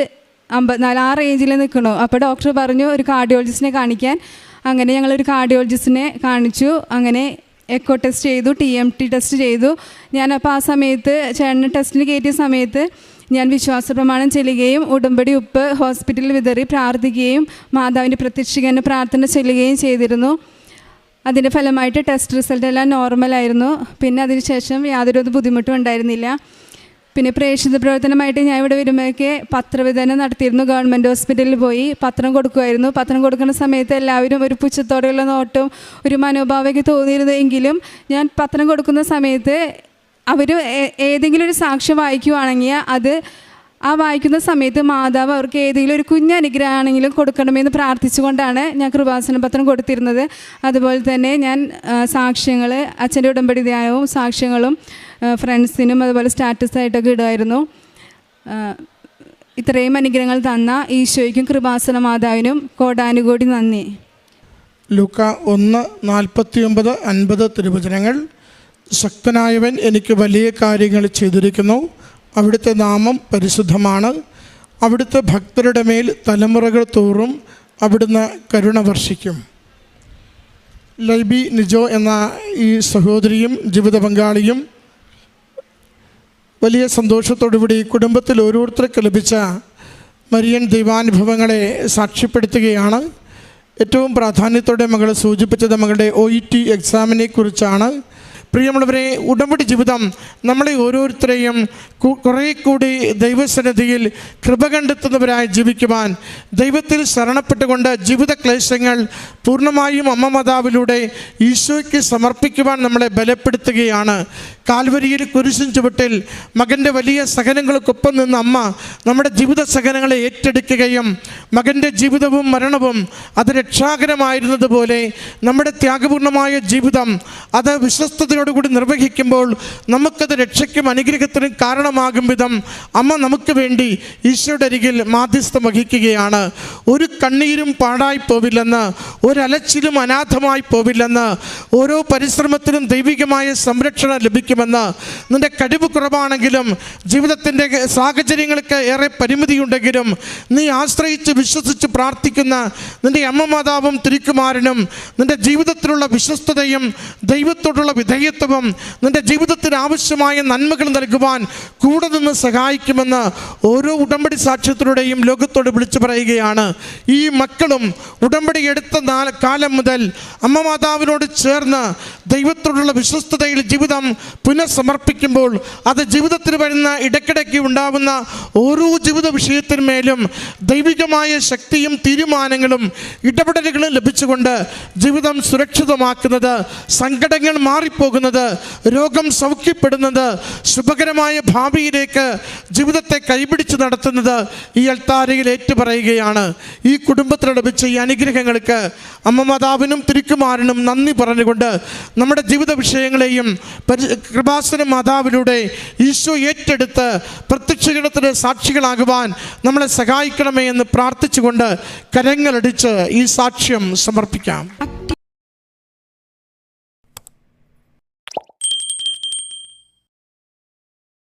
54 ആ റേഞ്ചിൽ നിൽക്കണു. അപ്പോൾ ഡോക്ടർ പറഞ്ഞു ഒരു കാർഡിയോളജിസ്റ്റിനെ കാണിക്കാൻ. അങ്ങനെ ഞങ്ങളൊരു കാർഡിയോളജിസ്റ്റിനെ കാണിച്ചു. അങ്ങനെ എക്കോ ടെസ്റ്റ് ചെയ്തു, TMT ടെസ്റ്റ് ചെയ്തു. ഞാനപ്പോൾ ആ സമയത്ത് ചേട്ടന് ടെസ്റ്റിന് കയറ്റിയ സമയത്ത് ഞാൻ വിശ്വാസ പ്രമാണം ചെല്ലുകയും ഉടമ്പടി ഉപ്പ് ഹോസ്പിറ്റലിൽ വിതറി പ്രാർത്ഥിക്കുകയും മാതാവിൻ്റെ പ്രത്യക്ഷീകരണ പ്രാർത്ഥന ചെല്ലുകയും ചെയ്തിരുന്നു. അതിൻ്റെ ഫലമായിട്ട് ടെസ്റ്റ് റിസൾട്ട് എല്ലാം നോർമലായിരുന്നു. പിന്നെ അതിനുശേഷം യാതൊരു ബുദ്ധിമുട്ടും ഉണ്ടായിരുന്നില്ല. പിന്നെ പ്രേക്ഷിത പ്രവർത്തനമായിട്ട് ഞാൻ ഇവിടെ വരുമ്പോഴൊക്കെ പത്രവിതരണം നടത്തിയിരുന്നു. ഗവൺമെൻറ് ഹോസ്പിറ്റലിൽ പോയി പത്രം കൊടുക്കുമായിരുന്നു. പത്രം കൊടുക്കുന്ന സമയത്ത് എല്ലാവരും ഒരു പുച്ഛത്തോടെയുള്ള നോട്ടവും ഒരു മനോഭാവമൊക്കെ തോന്നിയിരുന്നു. എങ്കിലും ഞാൻ പത്രം കൊടുക്കുന്ന സമയത്ത് അവർ ഏതെങ്കിലും ഒരു സാക്ഷ്യം വായിക്കുവാണെങ്കിൽ അത് ആ വായിക്കുന്ന സമയത്ത് മാതാവ് അവർക്ക് ഏതെങ്കിലും ഒരു കുഞ്ഞനുഗ്രഹമാണെങ്കിലും കൊടുക്കണമെന്ന് പ്രാർത്ഥിച്ചുകൊണ്ടാണ് ഞാൻ കൃപാസന പത്രം കൊടുത്തിരുന്നത്. അതുപോലെ തന്നെ ഞാൻ സാക്ഷ്യങ്ങൾ, അച്ഛൻ്റെ ഉടമ്പടി ധ്യാനവും സാക്ഷ്യങ്ങളും ഫ്രണ്ട്സിനും അതുപോലെ സ്റ്റാറ്റസായിട്ടൊക്കെ ഇടുമായിരുന്നു. ഇത്രയും അനുഗ്രഹങ്ങൾ തന്ന ഈശോയ്ക്കും കൃപാസന മാതാവിനും കോടാനുകോടി നന്ദി. ലൂക്ക 1:49-50 തിരുവചനങ്ങൾ. ശക്തനായവൻ എനിക്ക് വലിയ കാര്യങ്ങൾ ചെയ്തിരിക്കുന്നു. അവിടുത്തെ നാമം പരിശുദ്ധമാണ്. അവിടുത്തെ ഭക്തരുടെ മേൽ തലമുറകൾ തോറും അവിടുന്ന് കരുണ വർഷിക്കും. ലൈബി നിജോ എന്ന ഈ സഹോദരിയും ജീവിത പങ്കാളിയും വലിയ സന്തോഷത്തോടുകൂടി കുടുംബത്തിൽ ഓരോരുത്തർക്ക് ലഭിച്ച മരിയൻ ദൈവാനുഭവങ്ങളെ സാക്ഷ്യപ്പെടുത്തുകയാണ്. ഏറ്റവും പ്രാധാന്യത്തോടെ മകൾ സൂചിപ്പിച്ചത് മകളുടെ OET എക്സാമിനെ കുറിച്ചാണ്. പ്രിയമുള്ളവരെ, ഉടമ്പടി ജീവിതം നമ്മളെ ഓരോരുത്തരെയും കുറേ കൂടി ദൈവസന്നിധിയിൽ കൃപ കണ്ടെത്തുന്നവരായി ജീവിക്കുവാൻ, ദൈവത്തിൽ ശരണപ്പെട്ടുകൊണ്ട് ജീവിത ക്ലേശങ്ങൾ പൂർണ്ണമായും അമ്മ മാതാവിലൂടെ ഈശോയ്ക്ക് സമർപ്പിക്കുവാൻ നമ്മളെ ബലപ്പെടുത്തുകയാണ്. കാൽവരിയിൽ കുരിശിൻ ചുവട്ടിൽ മകൻ്റെ വലിയ സഹനങ്ങൾക്കൊപ്പം നിന്ന് അമ്മ നമ്മുടെ ജീവിത സഹനങ്ങളെ ഏറ്റെടുക്കുകയും മകൻ്റെ ജീവിതവും മരണവും അത് രക്ഷാകരമായിരുന്നതുപോലെ നമ്മുടെ ത്യാഗപൂർണമായ ജീവിതം അത് വിശ്വസ്തത പക്വതയോടുകൂടി നിർവഹിക്കുമ്പോൾ നമുക്കത് രക്ഷയ്ക്കും അനുഗ്രഹത്തിനും കാരണമാകും വിധം അമ്മ നമുക്ക് വേണ്ടി ഈശോയുടെ അരികിൽ മാധ്യസ്ഥം വഹിക്കുകയാണ്. ഒരു കണ്ണീരും പാഴായി പോവില്ലെന്ന്, ഒരലച്ചിലും അനാഥമായി പോവില്ലെന്ന്, ഓരോ പരിശ്രമത്തിനും ദൈവികമായ സംരക്ഷണം ലഭിക്കുമെന്ന്, നിൻ്റെ കഴിവ് കുറവാണെങ്കിലും ജീവിതത്തിൻ്റെ സാഹചര്യങ്ങൾക്ക് ഏറെ പരിമിതിയുണ്ടെങ്കിലും നീ ആശ്രയിച്ച് വിശ്വസിച്ച് പ്രാർത്ഥിക്കുന്ന നിൻ്റെ അമ്മ മാതാവും തിരുക്കുമാരനും നിൻ്റെ ജീവിതത്തിലുള്ള വിശ്വസ്തതയും ദൈവത്തോടുള്ള വിധേയത്വവും നിൻ്റെ ജീവിതത്തിന് ആവശ്യമായ നന്മകൾ നൽകുവാൻ കൂടെ നിന്ന് സഹായിക്കുമെന്ന് ഓരോ ഉടമ്പടി സാക്ഷ്യത്തിലൂടെയും ലോകത്തോട് വിളിച്ചു പറയുകയാണ്. ഈ മക്കളും ഉടമ്പടി എടുത്ത കാലം മുതൽ അമ്മ മാതാവിനോട് ചേർന്ന് ദൈവത്തോടുള്ള വിശ്വസ്തതയിൽ ജീവിതം പുനഃസമർപ്പിക്കുമ്പോൾ അത് ജീവിതത്തിൽ വരുന്ന ഇടയ്ക്കിടയ്ക്ക് ഉണ്ടാവുന്ന ഓരോ ജീവിത വിഷയത്തിന്മേലും ദൈവികമായ ശക്തിയും തീരുമാനങ്ങളും ഇടപെടലുകളും ലഭിച്ചുകൊണ്ട് ജീവിതം സുരക്ഷിതമാക്കുന്നത്, സങ്കടങ്ങൾ മാറിപ്പോകുന്നത്, രോഗം സൗഖ്യപ്പെടുന്നത്, ശുഭകരമായ ഭാവിയിലേക്ക് ജീവിതത്തെ കൈപിടിച്ച് നടത്തുന്നത് ഈ അൾത്താരയിൽ ഏറ്റുപറയുകയാണ്. ഈ കുടുംബത്തിൽ ലഭിച്ച ഈ അനുഗ്രഹങ്ങൾക്ക് അമ്മ മാതാവിനും തിരുക്കുമാരനും നന്ദി പറഞ്ഞുകൊണ്ട് നമ്മുടെ ജീവിത വിഷയങ്ങളെയും കൃപാസന മാതാവിലൂടെ ഈശോ ഏറ്റെടുത്ത് പ്രത്യക്ഷീകരണത്തിന് സാക്ഷികളാകുവാൻ നമ്മളെ സഹായിക്കണമേ എന്ന് പ്രാർത്ഥിച്ചുകൊണ്ട് കരങ്ങളടിച്ച് ഈ സാക്ഷ്യം സമർപ്പിക്കാം.